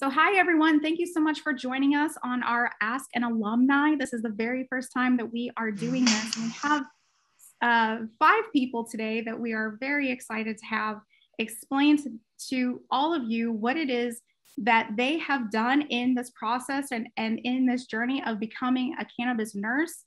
So hi, everyone. Thank you so much for joining us on our Ask an Alumni. This is the very first time that we are doing this. And we have 5 people today that we are very excited to have explain to all of you what it is that they have done in this process and in this journey of becoming a cannabis nurse,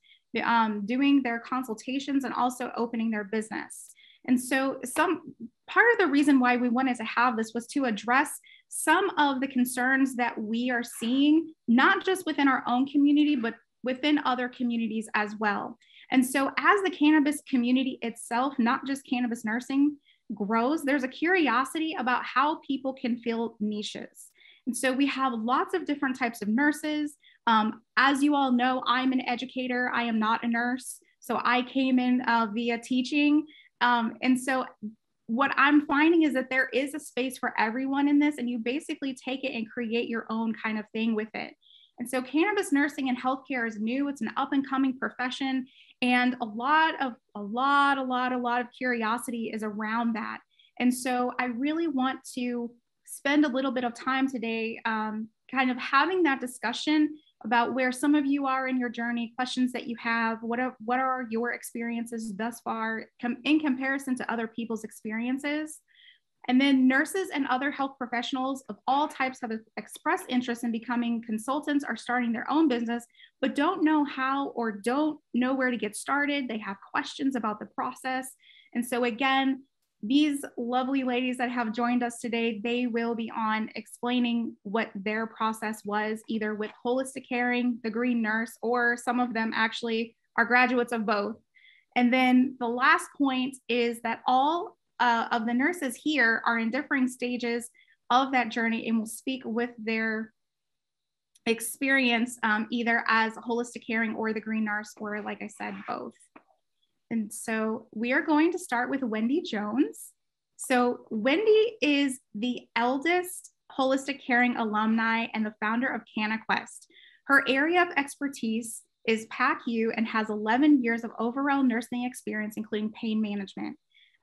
doing their consultations and also opening their business. And so some part of the reason why we wanted to have this was to address some of the concerns that we are seeing, not just within our own community, but within other communities as well. And so as the cannabis community itself, not just cannabis nursing, grows, there's a curiosity about how people can fill niches. And so we have lots of different types of nurses. As you all know, I'm an educator. I am not a nurse. So I came in via teaching. And so what I'm finding is that there is a space for everyone in this, and you basically take it and create your own kind of thing with it. And so cannabis nursing and healthcare is new. It's an up and coming profession, and a lot of curiosity is around that. And so I really want to spend a little bit of time today kind of having that discussion about where some of you are in your journey, questions that you have, what are your experiences thus far in comparison to other people's experiences. And then nurses and other health professionals of all types have expressed interest in becoming consultants or starting their own business, but don't know how or don't know where to get started. They have questions about the process. And so again, these lovely ladies that have joined us today, they will be on explaining what their process was, either with Holistic Caring, the Green Nurse, or some of them actually are graduates of both. And then the last point is that all of the nurses here are in differing stages of that journey and will speak with their experience either as Holistic Caring or the Green Nurse, or like I said, both. And so we are going to start with Wendy Jones. So Wendy is the eldest Holistic Caring alumni and the founder of CannaQuest. Her area of expertise is PACU and has 11 years of overall nursing experience, including pain management.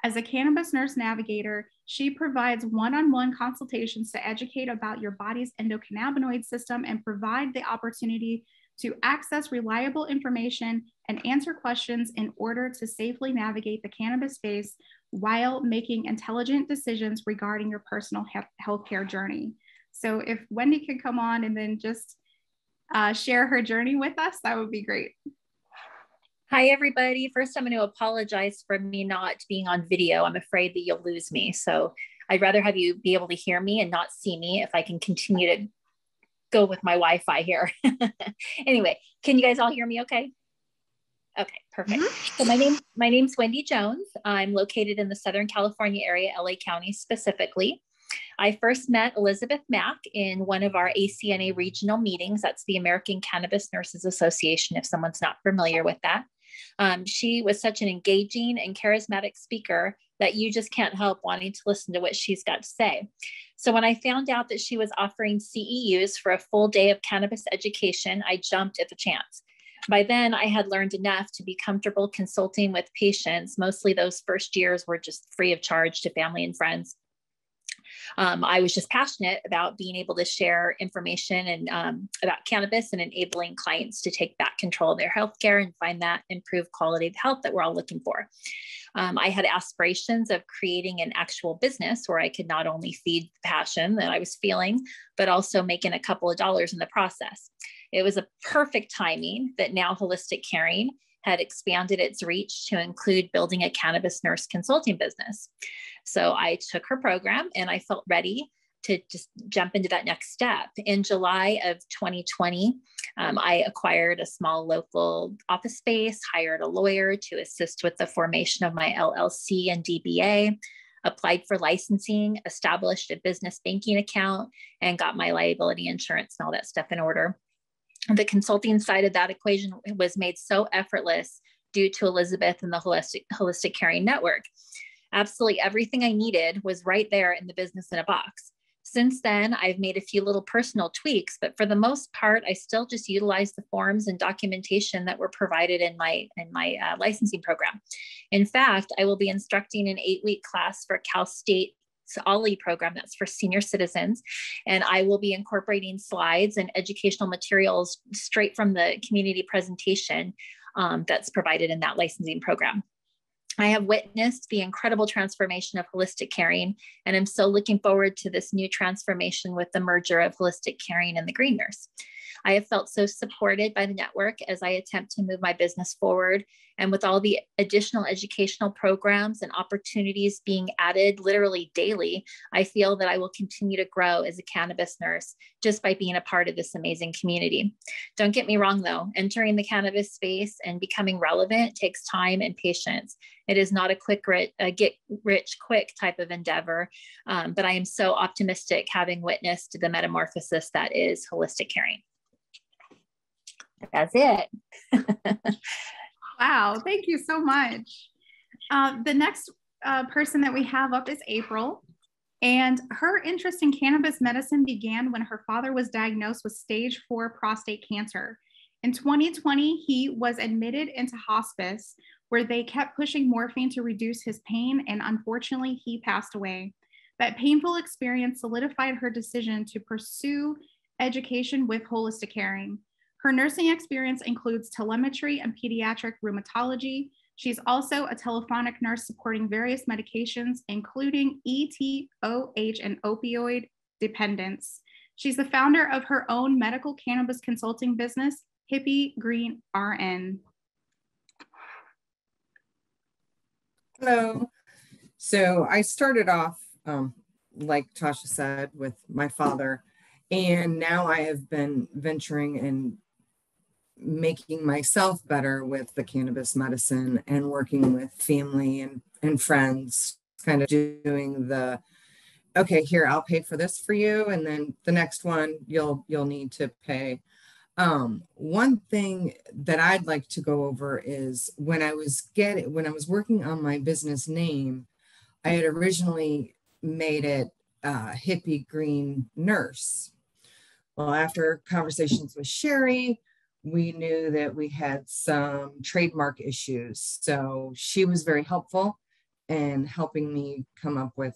As a cannabis nurse navigator, she provides one-on-one consultations to educate about your body's endocannabinoid system and provide the opportunity to access reliable information and answer questions in order to safely navigate the cannabis space while making intelligent decisions regarding your personal healthcare journey. So if Wendy could come on and then just share her journey with us, that would be great. Hi, everybody. First, I'm going to apologize for me not being on video. I'm afraid that you'll lose me. So I'd rather have you be able to hear me and not see me if I can continue to go with my Wi-Fi here. Anyway, can you guys all hear me okay? Okay, perfect. Mm-hmm. So my name's Wendy Jones. I'm located in the Southern California area, LA County specifically. I first met Elizabeth Mack in one of our ACNA regional meetings. That's the American Cannabis Nurses Association, if someone's not familiar with that. She was such an engaging and charismatic speaker that you just can't help wanting to listen to what she's got to say. So when I found out that she was offering CEUs for a full day of cannabis education, I jumped at the chance. By then, I had learned enough to be comfortable consulting with patients. Mostly those first years were just free of charge to family and friends. I was just passionate about being able to share information and about cannabis and enabling clients to take back control of their healthcare and find that improved quality of health that we're all looking for. I had aspirations of creating an actual business where I could not only feed the passion that I was feeling, but also making a couple of dollars in the process. It was a perfect timing that now Holistic Caring had expanded its reach to include building a cannabis nurse consulting business. So I took her program and I felt ready to just jump into that next step. In July of 2020, I acquired a small local office space, hired a lawyer to assist with the formation of my LLC and DBA, applied for licensing, established a business banking account, and got my liability insurance and all that stuff in order. The consulting side of that equation was made so effortless due to Elizabeth and the Holistic Caring Network. Absolutely everything I needed was right there in the business in a box. Since then, I've made a few little personal tweaks, but for the most part, I still just utilize the forms and documentation that were provided in my licensing program. In fact, I will be instructing an 8-week class for Cal State OLLI program that's for senior citizens. And I will be incorporating slides and educational materials straight from the community presentation that's provided in that licensing program. I have witnessed the incredible transformation of Holistic Caring, and I'm so looking forward to this new transformation with the merger of Holistic Caring and the Green Nurse. I have felt so supported by the network as I attempt to move my business forward. And with all the additional educational programs and opportunities being added literally daily, I feel that I will continue to grow as a cannabis nurse just by being a part of this amazing community. Don't get me wrong though, entering the cannabis space and becoming relevant takes time and patience. It is not a get rich quick type of endeavor, but I am so optimistic having witnessed the metamorphosis that is Holistic Caring. That's it. Wow, thank you so much. The next person that we have up is April, and her interest in cannabis medicine began when her father was diagnosed with stage 4 prostate cancer. In 2020, he was admitted into hospice where they kept pushing morphine to reduce his pain, and unfortunately, he passed away. That painful experience solidified her decision to pursue education with Holistic Caring. Her nursing experience includes telemetry and pediatric rheumatology. She's also a telephonic nurse supporting various medications, including ETOH and opioid dependence. She's the founder of her own medical cannabis consulting business, Hippie Green RN. Hello. So I started off, like Tasha said, with my father, and now I have been venturing and making myself better with the cannabis medicine and working with family and friends, kind of doing the, okay, here, I'll pay for this for you. And then the next one you'll need to pay. One thing that I'd like to go over is when I was working on my business name, I had originally made it Hippie Green Nurse. Well, after conversations with Sherry, we knew that we had some trademark issues. So she was very helpful in helping me come up with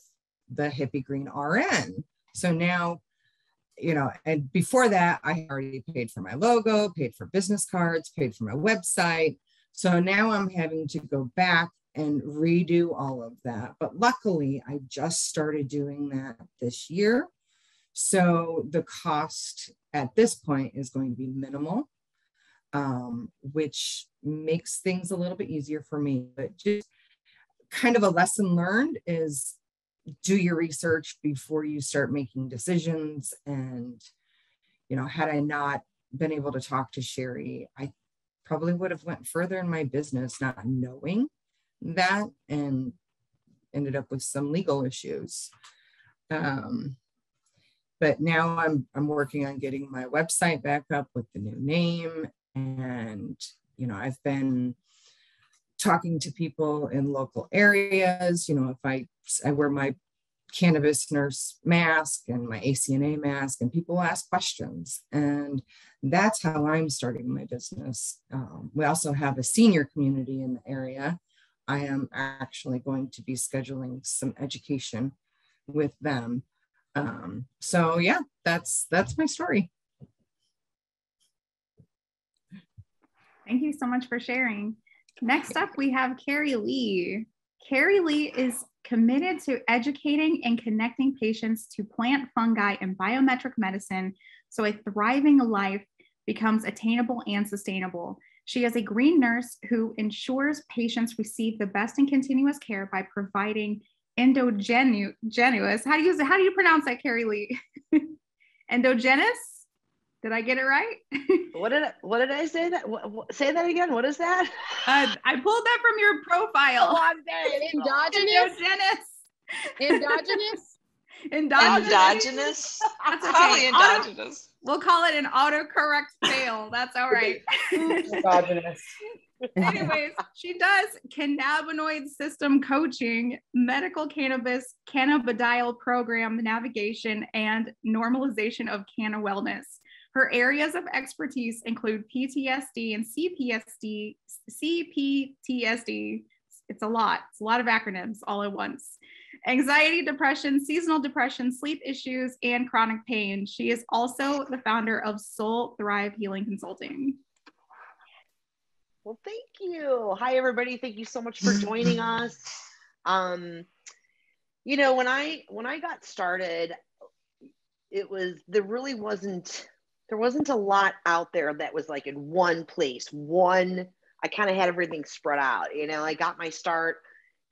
the Hippie Green RN. So now, and before that, I already paid for my logo, paid for business cards, paid for my website. So now I'm having to go back and redo all of that. But luckily, I just started doing that this year. So the cost at this point is going to be minimal, which makes things a little bit easier for me. But just kind of a lesson learned is do your research before you start making decisions. And, had I not been able to talk to Sherry, I probably would have went further in my business, not knowing that, and ended up with some legal issues. But now I'm working on getting my website back up with the new name. And, I've been talking to people in local areas. If I wear my cannabis nurse mask and my ACNA mask, and people ask questions. And that's how I'm starting my business. We also have a senior community in the area. I am actually going to be scheduling some education with them. So yeah, that's my story. Thank you so much for sharing. Next up, we have Carrie Lee. Carrie Lee is committed to educating and connecting patients to plant, fungi, and biometric medicine so a thriving life becomes attainable and sustainable. She is a green nurse who ensures patients receive the best in continuous care by providing endogenous, how do you pronounce that, Carrie Lee? Endogenous? Did I get it right? What did I say? Say that again. What is that? I pulled that from your profile. Oh, I'm dead. Endogenous. That's okay. Probably endogenous. We'll call it an autocorrect fail. That's all right. Endogenous. Anyways, she does cannabinoid system coaching, medical cannabis, cannabidiol program navigation, and normalization of canna wellness. Her areas of expertise include PTSD and CPTSD. It's a lot of acronyms all at once. anxiety, depression, seasonal depression, sleep issues, and chronic pain. She is also the founder of Soul Thrive Healing Consulting. Well, thank you. Hi, everybody. Thank you so much for joining us. You know, when I got started, there wasn't a lot out there that was like in one place. I kind of had everything spread out. You know, I got my start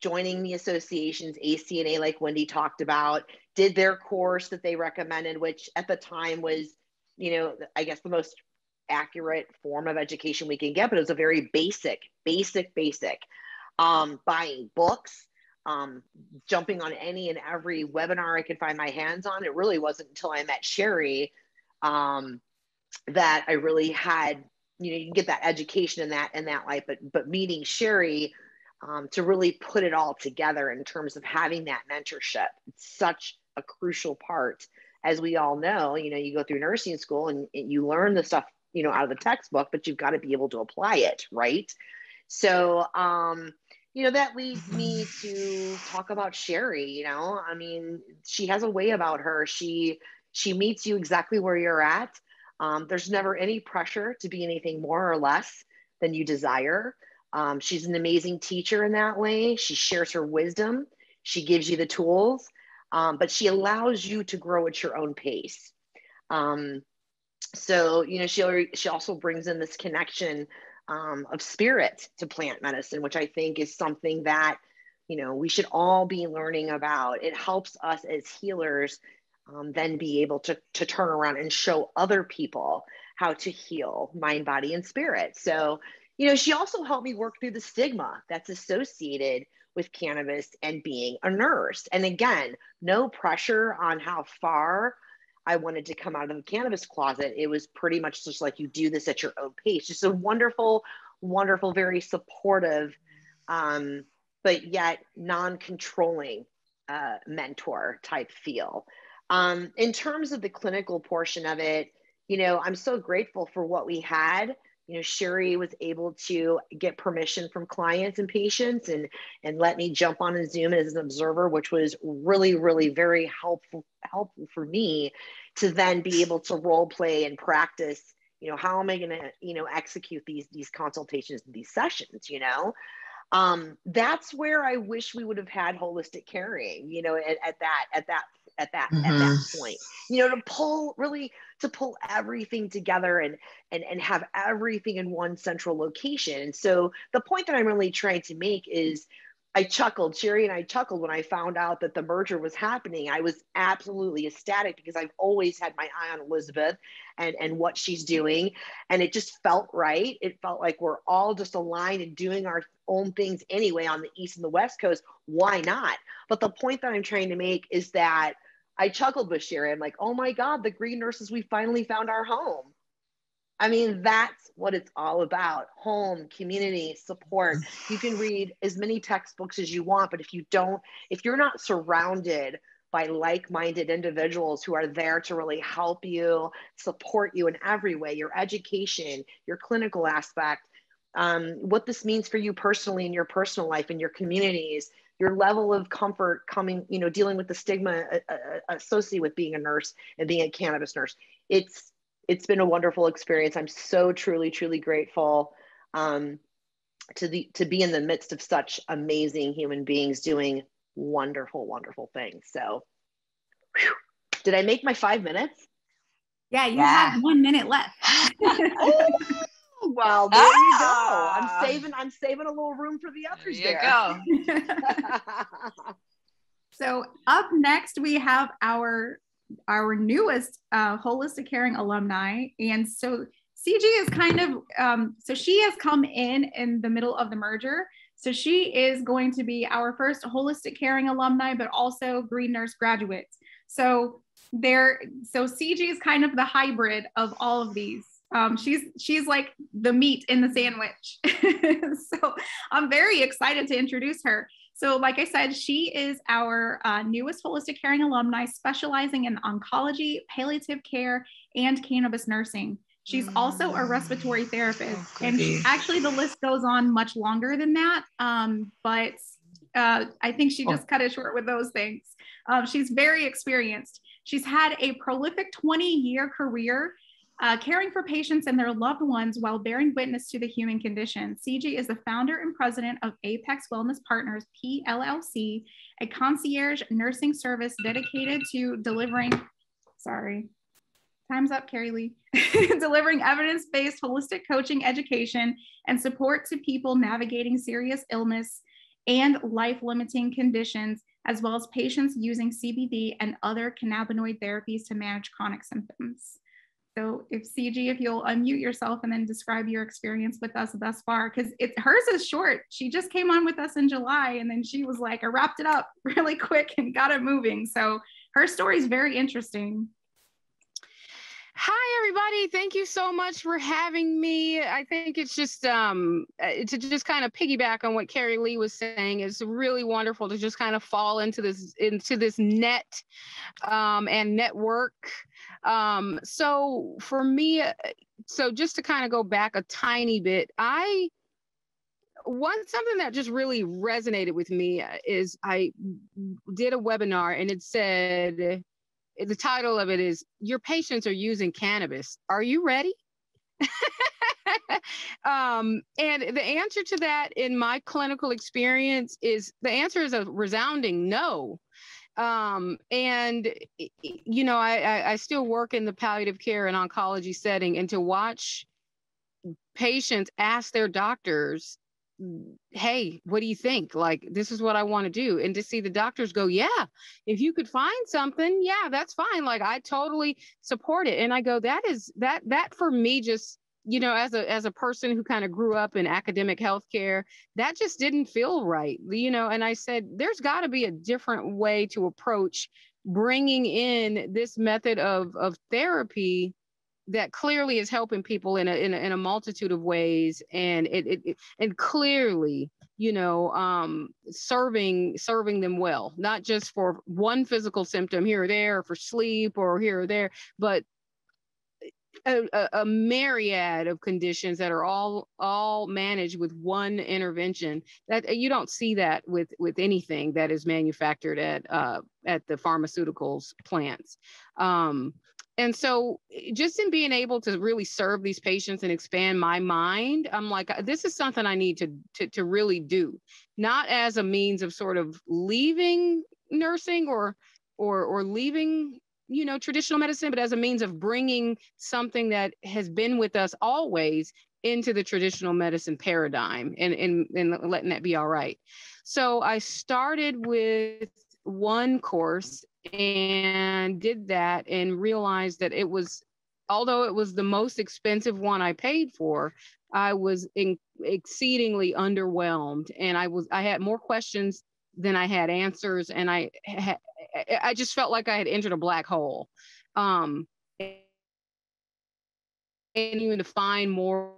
joining the associations, ACNA, like Wendy talked about, did their course that they recommended, which at the time was, you know, I guess the most accurate form of education we can get, but it was a very basic. Buying books, jumping on any and every webinar I could find my hands on. It really wasn't until I met Sherry that I really had, you know, you can get that education in that life, but meeting Sherry to really put it all together in terms of having that mentorship. It's such a crucial part. As we all know, you know, you go through nursing school and you learn the stuff, you know, out of the textbook, but you've got to be able to apply it, right? So, you know, that leads me to talk about Sherry. You know, I mean, she has a way about her. She meets you exactly where you're at. There's never any pressure to be anything more or less than you desire. She's an amazing teacher in that way. She shares her wisdom. She gives you the tools, but she allows you to grow at your own pace. So, you know, she also brings in this connection of spirit to plant medicine, which I think is something that, you know, we should all be learning about. It helps us as healers then be able to turn around and show other people how to heal mind, body, and spirit. So, you know, she also helped me work through the stigma that's associated with cannabis and being a nurse. And again, no pressure on how far I wanted to come out of the cannabis closet. It was pretty much just like, you do this at your own pace. Just a wonderful, wonderful, very supportive, but yet non-controlling mentor type feel. In terms of the clinical portion of it, you know, I'm so grateful for what we had. You know, Sherry was able to get permission from clients and patients and let me jump on a Zoom as an observer, which was really, really very helpful for me to then be able to role play and practice, you know, how am I going to, you know, execute these consultations and these sessions, you know? That's where I wish we would have had holistic caring, you know, at that point, you know, to pull everything together and have everything in one central location. And so the point that I'm really trying to make is Sherry and I chuckled when I found out that the merger was happening. I was absolutely ecstatic because I've always had my eye on Elizabeth and what she's doing. And it just felt right. It felt like we're all just aligned and doing our own things anyway on the East and the West Coast. Why not? But the point that I'm trying to make is that I chuckled with Sherry. I'm like, oh my God, the green nurses, we finally found our home. I mean, that's what it's all about. Home, community, support. You can read as many textbooks as you want, but if you're not surrounded by like-minded individuals who are there to really help you, support you in every way, your education, your clinical aspect, what this means for you personally in your personal life, in your communities, your level of comfort coming, you know, dealing with the stigma associated with being a nurse and being a cannabis nurse. It's been a wonderful experience. I'm so truly, truly grateful to be in the midst of such amazing human beings doing wonderful, wonderful things. So, whew. Did I make my 5 minutes? Yeah, you have 1 minute left. Oh, well, there you go. I'm saving a little room for the others there. Go. So up next, we have our newest Holistic Caring alumni. And so CG is kind of, so she has come in the middle of the merger. So she is going to be our first Holistic Caring alumni, but also Green Nurse graduates. So CG is kind of the hybrid of all of these. She's like the meat in the sandwich. So I'm very excited to introduce her. So like I said, she is our newest Holistic Caring alumni, specializing in oncology, palliative care, and cannabis nursing. She's also a respiratory therapist. And actually the list goes on much longer than that. But I think she just cut it short with those things. She's very experienced. She's had a prolific 20-year career caring for patients and their loved ones while bearing witness to the human condition. CG is the founder and president of Apex Wellness Partners, PLLC, a concierge nursing service dedicated to delivering, time's up, Carrie Lee, delivering evidence-based holistic coaching, education, and support to people navigating serious illness and life-limiting conditions, as well as patients using CBD and other cannabinoid therapies to manage chronic symptoms. So if you'll unmute yourself and then describe your experience with us thus far, because hers is short. She just came on with us in July, and then she was like, I wrapped it up really quick and got it moving. So her story is very interesting. Hi, everybody. Thank you so much for having me. I think it's just to just kind of piggyback on what Carrie Lee was saying. It's really wonderful to just kind of fall into this net and network. So for me, so just to kind of go back a tiny bit, something that just really resonated with me is I did a webinar, and it said, the title of it is, your patients are using cannabis. Are you ready? And the answer to that in my clinical experience is, the answer is a resounding no. And, you know, I still work in the palliative care and oncology setting, and to watch patients ask their doctors, hey, what do you think? Like, this is what I want to do. And to see the doctors go, yeah, if you could find something, yeah, that's fine. Like, I totally support it. And I go, that for me, just, you know, as a person who kind of grew up in academic healthcare, that just didn't feel right, you know. And I said, there's got to be a different way to approach bringing in this method of therapy that clearly is helping people in a multitude of ways, and and clearly, you know, serving them well, not just for one physical symptom here or there, or for sleep or here or there, but a myriad of conditions that are all managed with one intervention. That you don't see that with anything that is manufactured at the pharmaceuticals plants. And so just in being able to really serve these patients and expand my mind, I'm like, this is something I need to really do, not as a means of sort of leaving nursing or leaving, you know, traditional medicine, but as a means of bringing something that has been with us always into the traditional medicine paradigm, and letting that be all right. So I started with one course and did that, and realized that although it was the most expensive one I paid for, I was exceedingly underwhelmed, and I had more questions than I had answers, and I just felt like I had entered a black hole. And even to find more,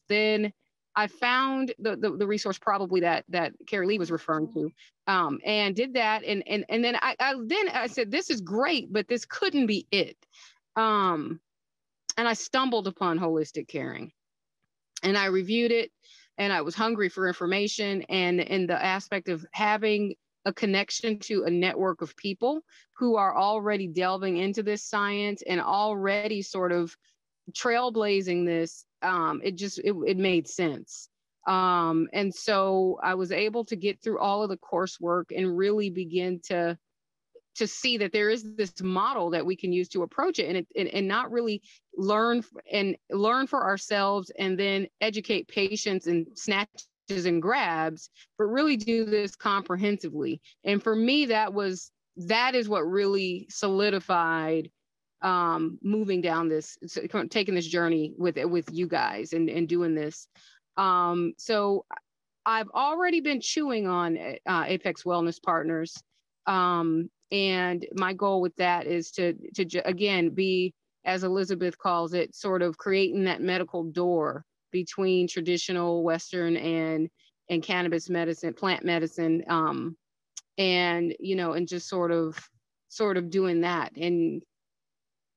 then I found the resource probably that Carrie Lee was referring to, and did that. And then I said, this is great, but this couldn't be it. And I stumbled upon Holistic Caring, and I reviewed it, and I was hungry for information, and in the aspect of having a connection to a network of people who are already delving into this science and already sort of trailblazing this, it made sense. And so I was able to get through all of the coursework and really begin to see that there is this model that we can use to approach it, and not really learn for ourselves and then educate patients in snatches and grabs, but really do this comprehensively. And for me, that is what really solidified moving down this, taking this journey with you guys and doing this. So I've already been chewing on Apex Wellness Partners. And my goal with that is to again, be, as Elizabeth calls it, sort of creating that medical door between traditional Western and cannabis medicine, plant medicine. And, you know, and just sort of doing that, and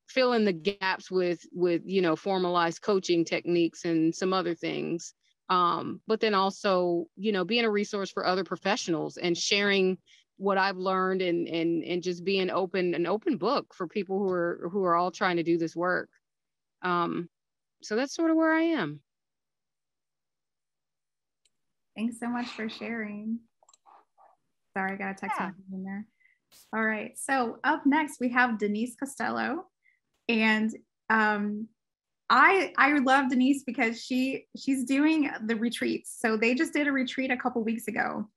fill in the gaps with, you know, formalized coaching techniques and some other things. But then also, you know, being a resource for other professionals and sharing what I've learned, and just being an open book for people who are all trying to do this work. So that's sort of where I am. Thanks so much for sharing. Sorry, I got a text message in there. All right, so up next we have Denise Costello, and I love Denise because she's doing the retreats. So they just did a retreat a couple weeks ago,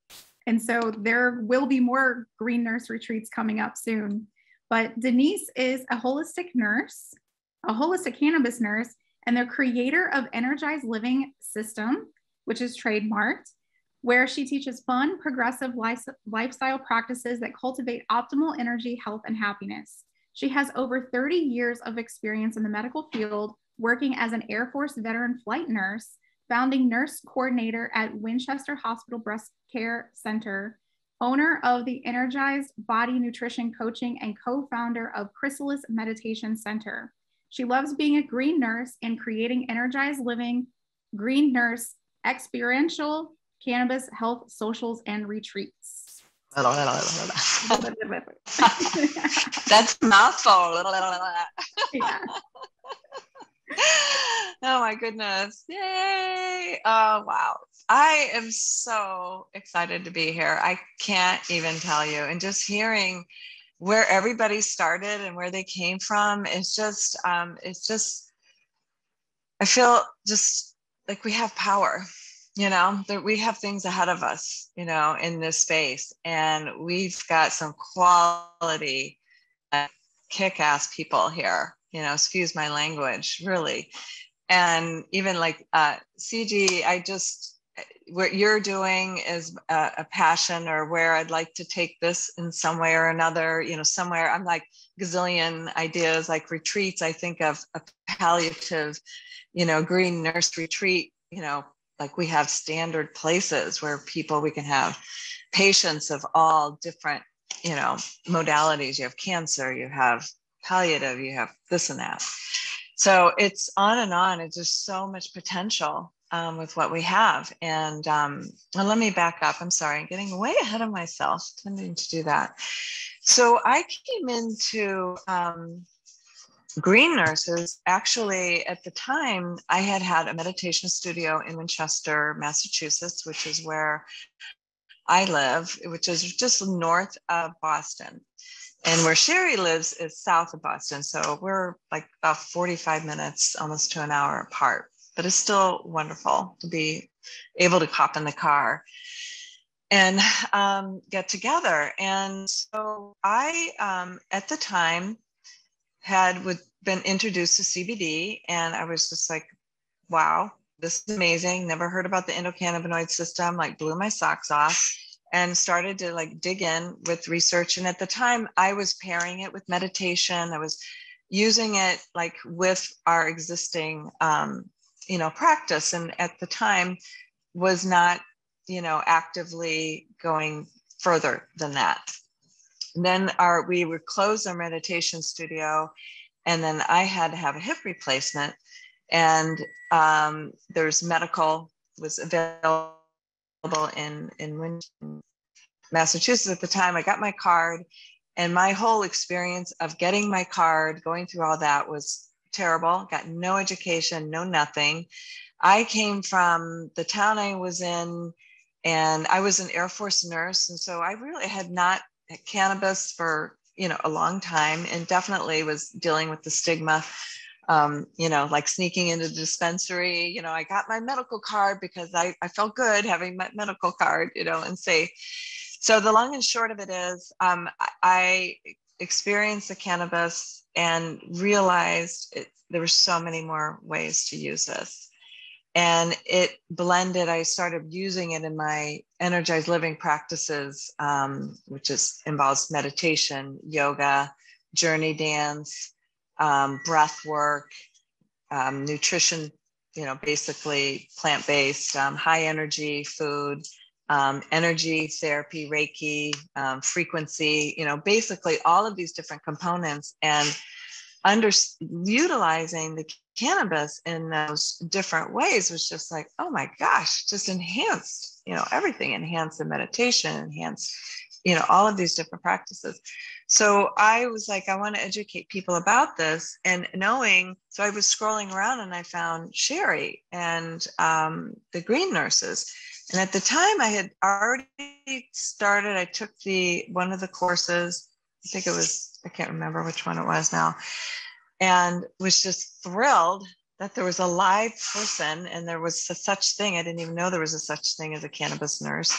and so there will be more Green Nurse retreats coming up soon. But Denise is a holistic nurse, a holistic cannabis nurse, and the creator of Energized Living System, which is trademarked, where she teaches fun, progressive lifestyle practices that cultivate optimal energy, health, and happiness. She has over 30 years of experience in the medical field, working as an Air Force veteran flight nurse, founding nurse coordinator at Winchester Hospital Breast Care Center, owner of the Energized Body Nutrition Coaching, and co-founder of Chrysalis Meditation Center. She loves being a green nurse and creating Energized Living, Green Nurse, experiential cannabis health socials and retreats. That's a mouthful. Yeah. Oh my goodness. Yay. Oh, wow. I am so excited to be here. I can't even tell you. And just hearing where everybody started and where they came from, it's just, I feel just like we have power, you know, that we have things ahead of us, you know, in this space. And we've got some quality, kick-ass people here, you know, excuse my language, really. And even like CG, what you're doing is a passion, or where I'd like to take this in some way or another, you know, somewhere. I'm like gazillion ideas, like retreats. I think of a palliative, you know, green nurse retreat, you know, like we have standard places where we can have patients of all different, you know, modalities. You have cancer, you have palliative, you have this and that. So it's on and on. It's just so much potential with what we have. And well, let me back up. I'm sorry, I'm getting way ahead of myself, tending to do that. So I came into green nurses. Actually, at the time, I had a meditation studio in Winchester, Massachusetts, which is where I live, which is just north of Boston. And where Sherry lives is south of Boston. So we're like about 45 minutes, almost to an hour apart. But it's still wonderful to be able to hop in the car and get together. And so I, at the time, had been introduced to CBD, and I was just like, wow, this is amazing. Never heard about the endocannabinoid system, like blew my socks off, and started to like dig in with research. And at the time I was pairing it with meditation. I was using it like with our existing, you know, practice. And at the time was not, you know, actively going further than that. And then we would close our meditation studio, and then I had to have a hip replacement, and there's medical was available in Massachusetts at the time. I got my card, and my whole experience of getting my card, going through all that, was terrible. Got no education, no nothing. I came from the town I was in, and I was an Air Force nurse, and so I really had not had cannabis for, you know, a long time, and definitely was dealing with the stigma. You know, like sneaking into the dispensary. You know, I got my medical card because I felt good having my medical card, you know, and safe. So the long and short of it is, I experienced the cannabis and realized there were so many more ways to use this. And it blended, I started using it in my energized living practices, which involves meditation, yoga, journey dance, breath work, nutrition, you know, basically plant-based, high energy food, energy therapy, Reiki, frequency, you know, basically all of these different components. And utilizing the cannabis in those different ways was just like, oh my gosh, just enhanced, everything, enhanced the meditation, enhanced, all of these different practices. So I was like, I want to educate people about this, and so I was scrolling around and I found Sherry and the green nurses. And at the time I had already started, I took one of the courses, I can't remember which one it was now, and was just thrilled that there was a live person and there was such thing. I didn't even know there was a such thing as a cannabis nurse.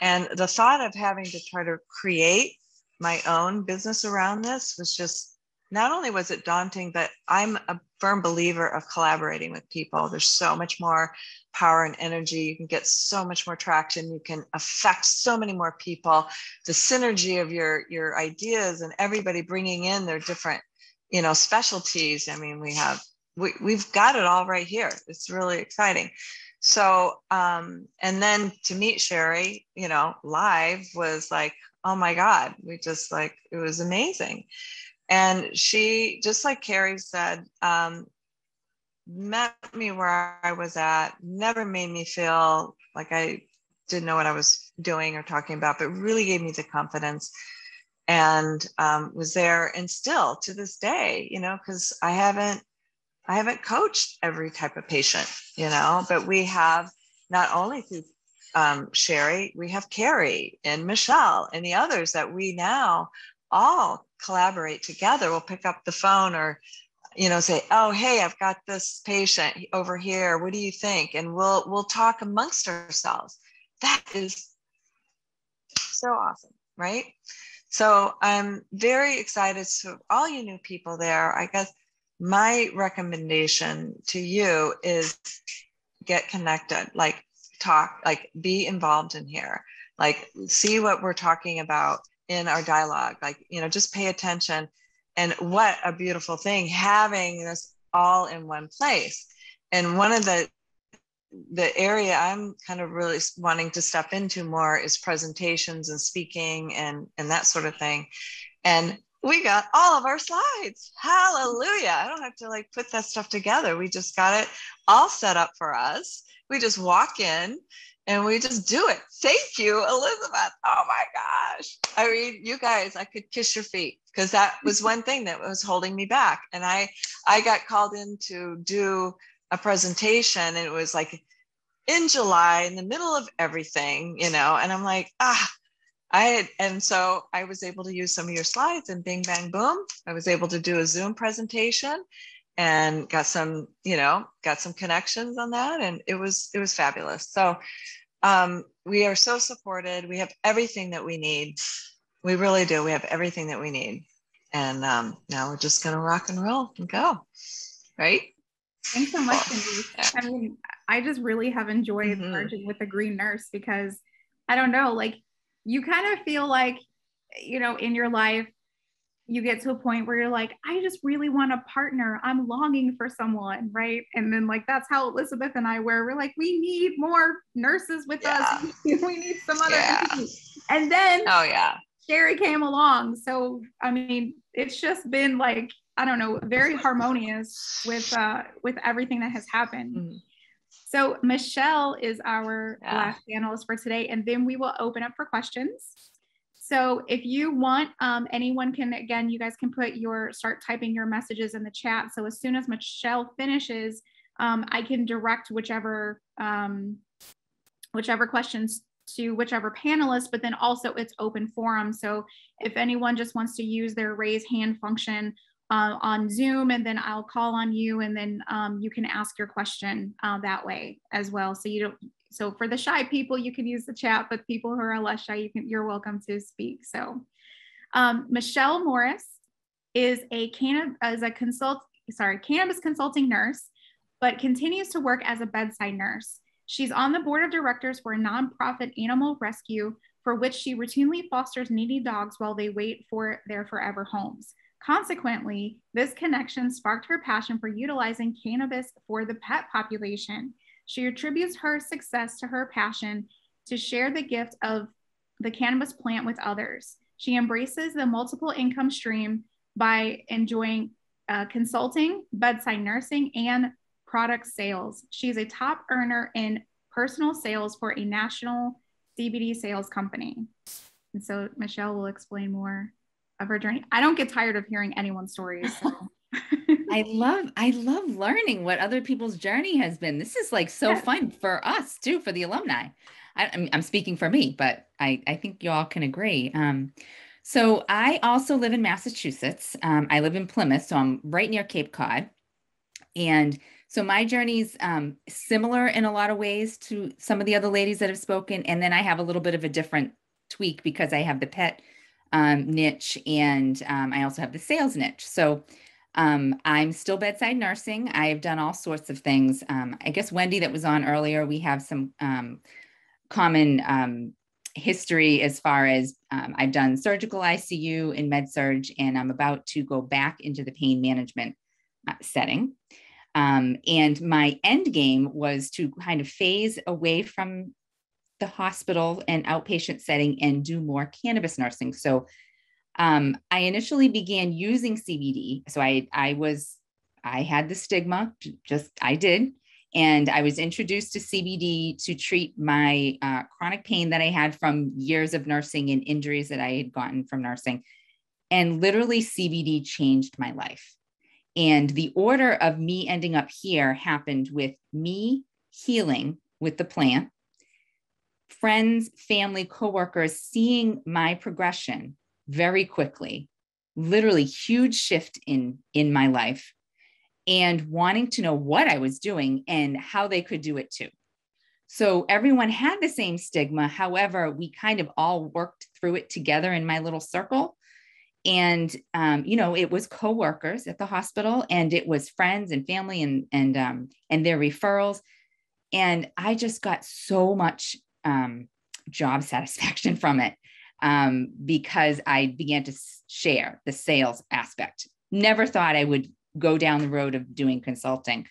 And the thought of having to try to create my own business around this was just, not only was it daunting, but I'm a firm believer of collaborating with people. There's so much more power and energy. You can get so much more traction. You can affect so many more people. The synergy of your ideas and everybody bringing in their different, specialties. I mean, we've got it all right here. It's really exciting. So, and then to meet Sherry, live was like, oh my God, it was amazing. And she, just like Carrie said, met me where I was at, never made me feel like I didn't know what I was doing or talking about, but really gave me the confidence, and was there. And still to this day, because I haven't coached every type of patient, but we have, not only through Sherry, we have Carrie and Michelle and the others that we now all collaborate together. We'll pick up the phone or, say, oh, hey, I've got this patient over here. What do you think? And we'll talk amongst ourselves. That is so awesome, right? So I'm very excited. So all you new people there, I guess my recommendation to you is get connected, like talk, like be involved in here, like see what we're talking about in our dialogue, like, just pay attention. And what a beautiful thing having this all in one place. And one of the area I'm kind of really wanting to step into more is presentations and speaking and that sort of thing. And we got all of our slides. Hallelujah. I don't have to put that stuff together. We just got it all set up for us. We just walk in and we just do it. Thank you, Elizabeth. Oh my gosh. I mean, you guys, I could kiss your feet, because that was one thing that was holding me back. And I got called in to do a presentation, and it was in July, in the middle of everything, and I'm like, and so I was able to use some of your slides, and bing, bang, boom. I was able to do a Zoom presentation and got some connections on that. And it was fabulous. So we are so supported. We have everything that we need. We really do. We have everything that we need. And now we're just going to rock and roll and go. Right. Thanks so much, Cindy. I mean, I just really have enjoyed merging with the green nurse, because I don't know, you kind of feel like, in your life, you get to a point where you're like, I just really want a partner. I'm longing for someone, right? And then that's how Elizabeth and I were. We're like, we need more nurses with us. We need some other people. And then Sherry came along. So, I mean, it's just been I don't know, very harmonious with everything that has happened. So Michelle is our last panelist for today, and then we will open up for questions. So if you want, anyone can, again, you guys can start typing your messages in the chat. So as soon as Michelle finishes, I can direct whichever questions to whichever panelist, but then also it's open forum. So if anyone just wants to use their raise hand function on Zoom, and then I'll call on you, and then you can ask your question that way as well. So for the shy people, you can use the chat, but people who are less shy, you're welcome to speak. So Michelle Morris is a cannabis consulting nurse, but continues to work as a bedside nurse. She's on the board of directors for a nonprofit animal rescue, for which she routinely fosters needy dogs while they wait for their forever homes. Consequently, this connection sparked her passion for utilizing cannabis for the pet population. She attributes her success to her passion to share the gift of the cannabis plant with others. She embraces the multiple income stream by enjoying consulting, bedside nursing, and product sales. She's a top earner in personal sales for a national CBD sales company. And so Michelle will explain more of her journey. I don't get tired of hearing anyone's stories. So. I love learning what other people's journey has been. This is like so fun for us too, for the alumni. I'm speaking for me, but I think you all can agree. So I also live in Massachusetts. I live in Plymouth, so I'm right near Cape Cod. And so my journey's similar in a lot of ways to some of the other ladies that have spoken. And then I have a little bit of a different tweak because I have the pet niche, and I also have the sales niche. So I'm still bedside nursing. I've done all sorts of things. I guess Wendy that was on earlier, we have some common history as far as I've done surgical ICU in med-surg, and I'm about to go back into the pain management setting. And my end game was to kind of phase away from the hospital and outpatient setting and do more cannabis nursing. So I initially began using CBD. So I had the stigma, I did. And I was introduced to CBD to treat my chronic pain that I had from years of nursing and injuries that I had gotten from nursing. And literally CBD changed my life. And the order of me ending up here happened with me healing with the plant, friends, family, coworkers seeing my progression very quickly, literally huge shift in my life, and wanting to know what I was doing and how they could do it too. So everyone had the same stigma. However, we kind of all worked through it together in my little circle. And, it was coworkers at the hospital, and it was friends and family and their referrals. And I just got so much job satisfaction from it because I began to share the sales aspect. Never thought I would go down the road of doing consulting,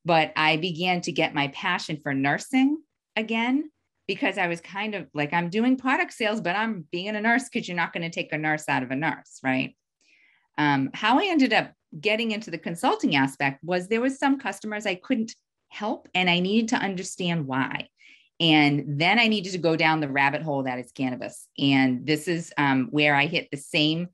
but I began to get my passion for nursing again, because I was kind of like, I'm doing product sales, but I'm being a nurse, because you're not going to take a nurse out of a nurse, right? How I ended up getting into the consulting aspect was there was some customers I couldn't help, and I needed to understand why. And then I needed to go down the rabbit hole that is cannabis. And this is where I hit the same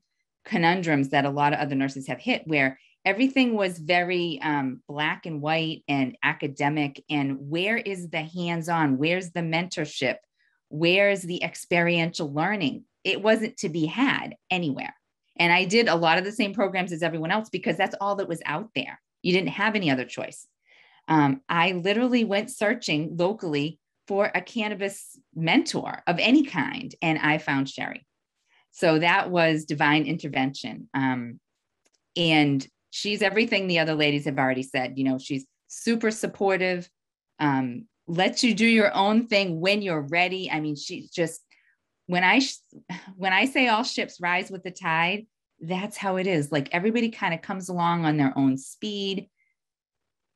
conundrums that a lot of other nurses have hit, where everything was very black and white and academic. And where is the hands-on? Where's the mentorship? Where's the experiential learning? It wasn't to be had anywhere. And I did a lot of the same programs as everyone else because that's all that was out there. You didn't have any other choice. I literally went searching locally for a cannabis mentor of any kind, and I found Sherry. So that was divine intervention. And she's everything the other ladies have already said. She's super supportive, lets you do your own thing when you're ready. I mean, she's just, when I say all ships rise with the tide, that's how it is. Like, everybody kind of comes along on their own speed.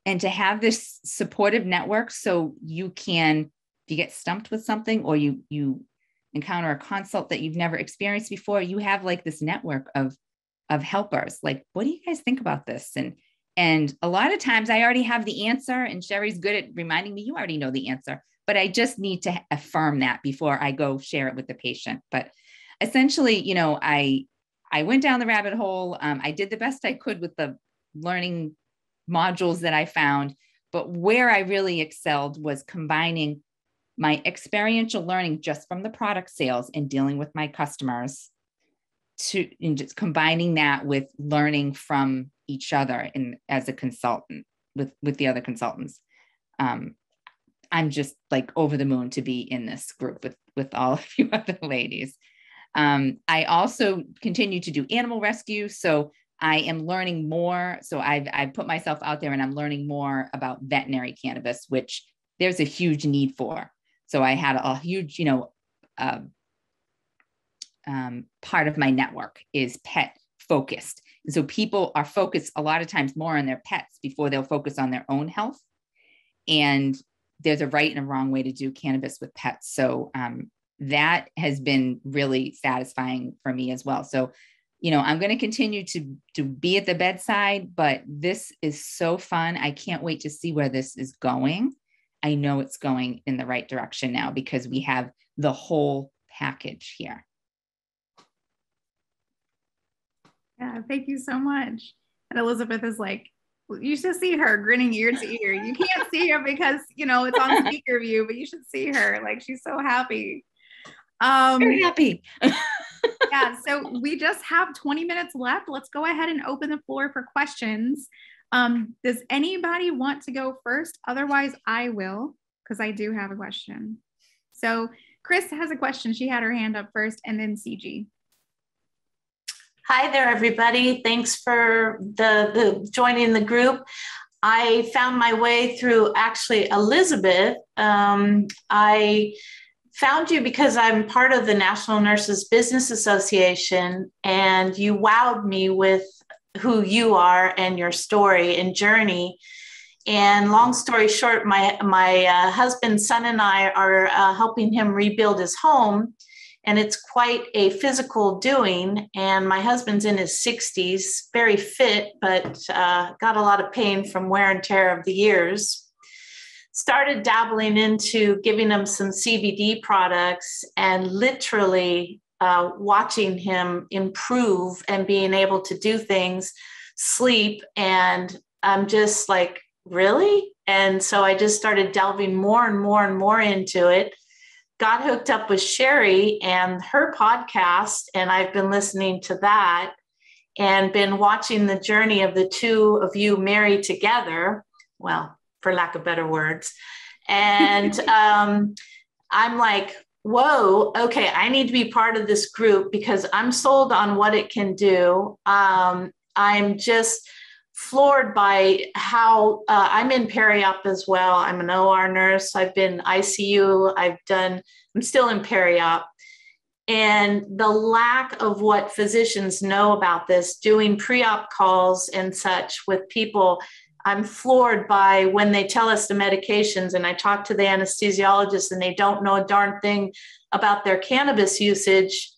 And to have this supportive network, so you can, if you get stumped with something, or you encounter a consult that you've never experienced before, you have like this network of helpers. Like, what do you guys think about this? And a lot of times I already have the answer, and Sherry's good at reminding me, you already know the answer, but I just need to affirm that before I go share it with the patient. But essentially, I went down the rabbit hole. I did the best I could with the learning modules that I found, but where I really excelled was combining my experiential learning just from the product sales and dealing with my customers, and just combining that with learning from each other and as a consultant with the other consultants. I'm just like over the moon to be in this group with all of you other ladies. I also continue to do animal rescue. So I am learning more. So I've put myself out there, and I'm learning more about veterinary cannabis, which there's a huge need for. So I had a huge, part of my network is pet focused. And so people are focused a lot of times more on their pets before they'll focus on their own health. And there's a right and a wrong way to do cannabis with pets. So that has been really satisfying for me as well. So I'm going to continue to be at the bedside, but this is so fun. I can't wait to see where this is going. I know it's going in the right direction now because we have the whole package here. Yeah, thank you so much. And Elizabeth is like, you should see her grinning ear to ear. You can't see her because, it's on speaker view, but you should see her. Like, she's so happy. Very happy. Yeah, so we just have 20 minutes left. Let's go ahead and open the floor for questions. Does anybody want to go first? Otherwise, I will, because I do have a question. So Chris has a question. She had her hand up first, and then CG. Hi there, everybody. Thanks for the joining the group. I found my way through actually Elizabeth. I found you because I'm part of the National Nurses Business Association, and you wowed me with who you are and your story and journey. And long story short, my husband's son and I are helping him rebuild his home. And it's quite a physical doing. And my husband's in his 60s, very fit, but got a lot of pain from wear and tear of the years. Started dabbling into giving him some CBD products and literally watching him improve and being able to do things, sleep. And I'm just like, really? And so I just started delving more and more and more into it. Got hooked up with Sherry and her podcast, and I've been listening to that and been watching the journey of the two of you married together, well, for lack of better words. And I'm like, whoa, okay, I need to be part of this group because I'm sold on what it can do. I'm just floored by how I'm in peri-op as well. I'm an OR nurse. I've been ICU. I'm still in peri-op. And the lack of what physicians know about this, doing pre-op calls and such with people, I'm floored by when they tell us the medications and I talk to the anesthesiologist and they don't know a darn thing about their cannabis usage.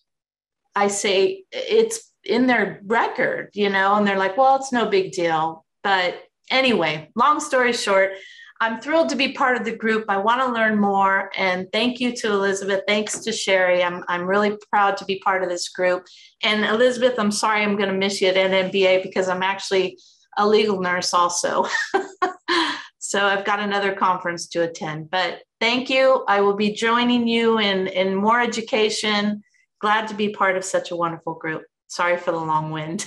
I say it's in their record, and they're like, well, it's no big deal. But anyway, long story short, I'm thrilled to be part of the group. I want to learn more. And thank you to Elizabeth. Thanks to Sherry. I'm really proud to be part of this group. And Elizabeth, I'm sorry I'm going to miss you at NNBA because I'm actually a legal nurse also. So I've got another conference to attend. But thank you. I will be joining you in more education. Glad to be part of such a wonderful group. Sorry for the long wind.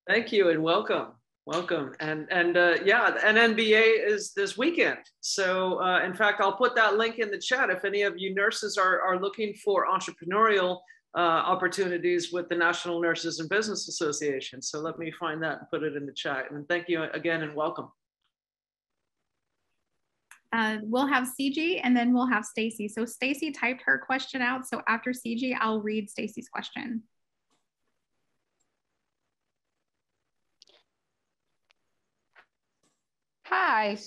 Thank you and welcome. Welcome. And yeah, the NNBA is this weekend. So in fact, I'll put that link in the chat if any of you nurses are looking for entrepreneurial opportunities with the National Nurses and Business Association. So let me find that and put it in the chat. And thank you again and welcome. We'll have CG and then we'll have Stacy. So Stacy typed her question out. So after CG, I'll read Stacy's question. Hi.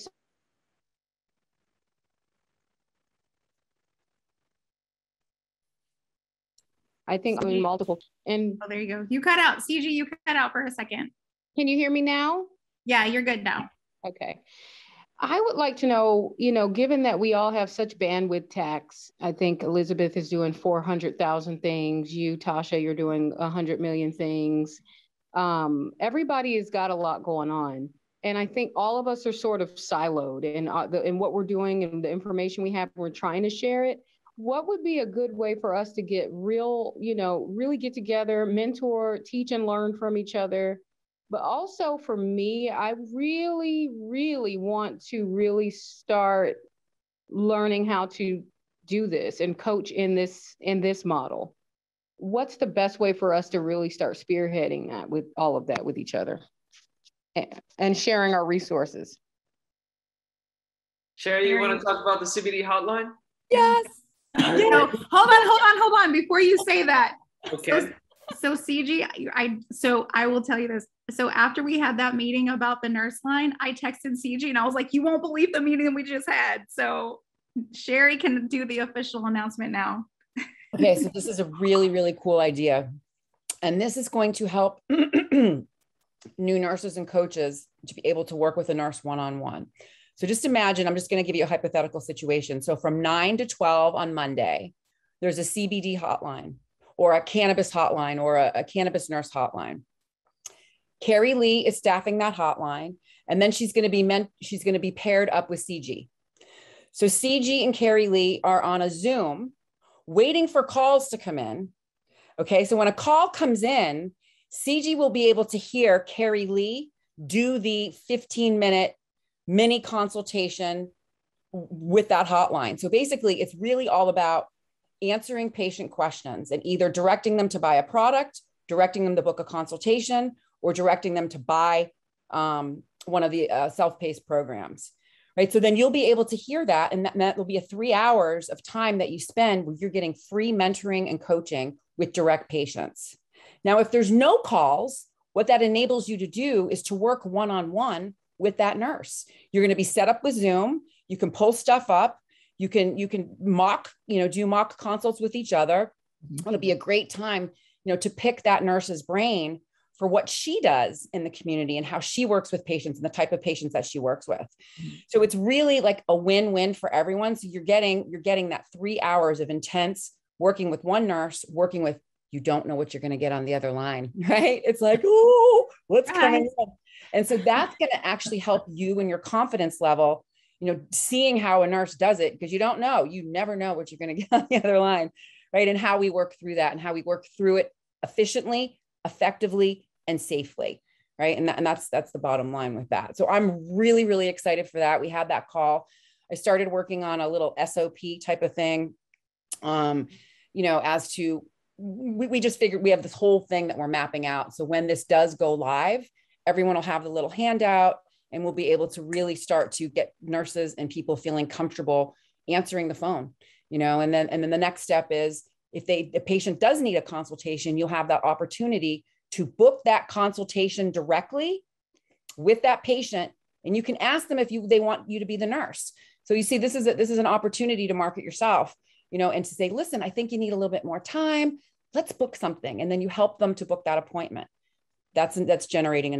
I think I'm in multiple. And oh, there you go. You cut out. CG, you cut out for a second. Can you hear me now? Yeah, you're good now. Okay. I would like to know, given that we all have such bandwidth tax, I think Elizabeth is doing 400,000 things. You, Tasha, you're doing 100 million things. Everybody has got a lot going on. And I think all of us are sort of siloed in what we're doing and the information we have, we're trying to share it. What would be a good way for us to get really get together, mentor, teach and learn from each other? But also for me, I really, really want to really start learning how to do this and coach in this model. What's the best way for us to really start spearheading that with all of that with each other? And sharing our resources. Sherry, you want to talk about the CBD hotline? Yes. So, hold on. Before you say that. Okay. So CG, I will tell you this. So after we had that meeting about the nurse line, I texted CG and I was like, you won't believe the meeting we just had. So Sherry can do the official announcement now. Okay, so this is a really, really cool idea. And this is going to help new nurses and coaches to be able to work with a nurse one-on-one. So just imagine, I'm just going to give you a hypothetical situation. So from 9 to 12 on Monday, there's a CBD hotline or a cannabis hotline or a cannabis nurse hotline. Carrie Lee is staffing that hotline, and then she's going to be paired up with CG. So CG and Carrie Lee are on a Zoom waiting for calls to come in. Okay, so when a call comes in, CG will be able to hear Carrie Lee do the 15-minute mini consultation with that hotline. So basically, it's really all about answering patient questions and either directing them to buy a product, directing them to book a consultation, or directing them to buy one of the self-paced programs. Right. So then you'll be able to hear that. And that will be a 3 hours of time that you spend where you're getting free mentoring and coaching with direct patients. Now, if there's no calls, what that enables you to do is to work one-on-one with that nurse. You're going to be set up with Zoom. You can pull stuff up. You can mock, do mock consults with each other. It'll be a great time, to pick that nurse's brain for what she does in the community and how she works with patients and the type of patients that she works with. So it's really like a win-win for everyone. So you're getting that 3 hours of intense working with one nurse, working with, you don't know what you're going to get on the other line, right? It's like, oh, what's coming in? And so that's going to actually help you and your confidence level, seeing how a nurse does it, because you never know what you're going to get on the other line, right? And how we work through that and how we work through it efficiently, effectively, and safely, right? And that's the bottom line with that. So I'm really, really excited for that. We had that call. I started working on a little SOP type of thing, as to, we just figured we have this whole thing that we're mapping out. So when this does go live, everyone will have the little handout and we'll be able to really start to get nurses and people feeling comfortable answering the phone, and then the next step is if the patient does need a consultation, you'll have that opportunity to book that consultation directly with that patient. And you can ask them if they want you to be the nurse. So you see, this is an opportunity to market yourself, and to say, listen, I think you need a little bit more time. Let's book something. And then you help them to book that appointment. That's generating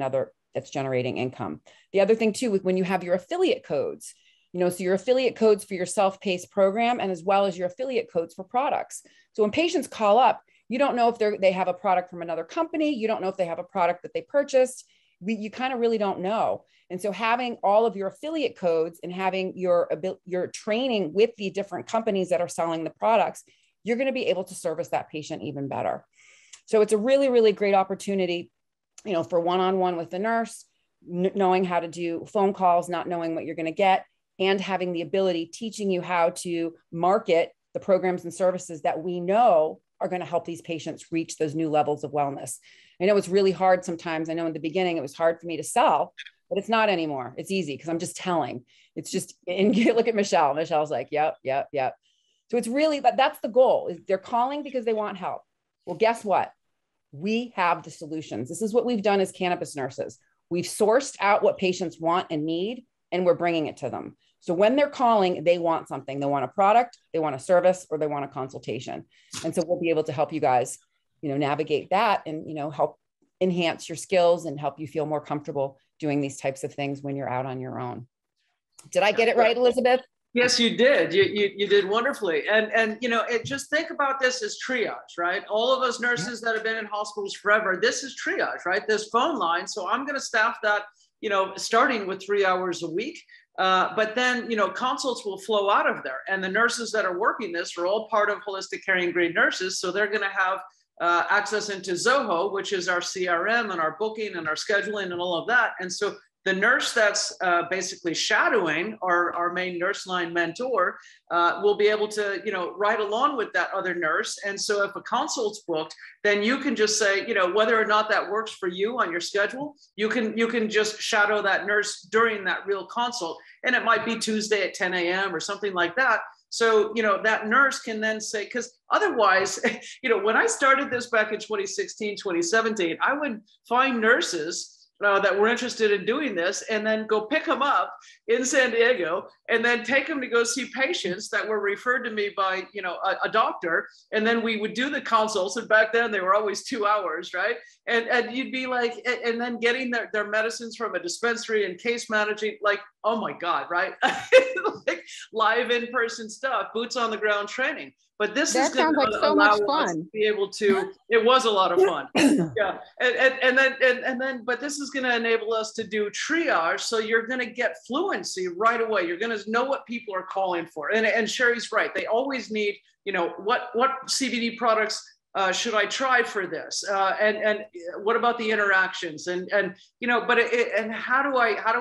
income. The other thing too, when you have your affiliate codes, so your affiliate codes for your self-paced program, and as well as your affiliate codes for products. So when patients call up, you don't know if they have a product from another company. You don't know if they have a product that they purchased. You kind of really don't know. And so having all of your affiliate codes and having your training with the different companies that are selling the products, you're going to be able to service that patient even better. So it's a really, really great opportunity, for one-on-one with the nurse, knowing how to do phone calls, not knowing what you're going to get, and having the ability, teaching you how to market the programs and services that we know are going to help these patients reach those new levels of wellness. I know it's really hard sometimes. I know in the beginning, it was hard for me to sell, but it's not anymore. It's easy because I'm just telling. It's just, and you look at Michelle. Michelle's like, yep. So it's really, that's the goal. Is they're calling because they want help. Well, guess what? We have the solutions. This is what we've done as cannabis nurses. We've sourced out what patients want and need, and we're bringing it to them. So when they're calling, they want something. They want a product, they want a service, or they want a consultation. And so we'll be able to help you guys, navigate that and, help enhance your skills and help you feel more comfortable doing these types of things when you're out on your own. Did I get it right, Elizabeth? Yes, you did. You did wonderfully. And just think about this as triage, right? All of us nurses that have been in hospitals forever, this is triage, right? This phone line. So I'm going to staff that, starting with 3 hours a week. But then, consults will flow out of there. And the nurses that are working this are all part of Holistic Caring Grade nurses. So they're going to have access into Zoho, which is our CRM and our booking and our scheduling and all of that. And so the nurse that's basically shadowing our main nurse line mentor will be able to, ride along with that other nurse. And so if a consult's booked, then you can just say, whether or not that works for you on your schedule, you can just shadow that nurse during that real consult. And it might be Tuesday at 10 a.m. or something like that. So, that nurse can then say, because otherwise, when I started this back in 2016, 2017, I would find nurses that were interested in doing this, and then go pick them up in San Diego, and then take them to go see patients that were referred to me by, you know, a doctor. And then we would do the consults. And back then they were always 2 hours, right? And you'd be like, and then getting their medicines from a dispensary and case managing, like, oh my God, right? Like live in-person stuff, boots on the ground training. But this That is going sounds like to so allow much us fun. to be able to, it was a lot of fun. Yeah. But this is going to enable us to do triage. So you're going to get fluency right away. You're going to know what people are calling for. And Sherry's right. They always need, you know, what CBD products should I try for this? And what about the interactions? And you know, but and how do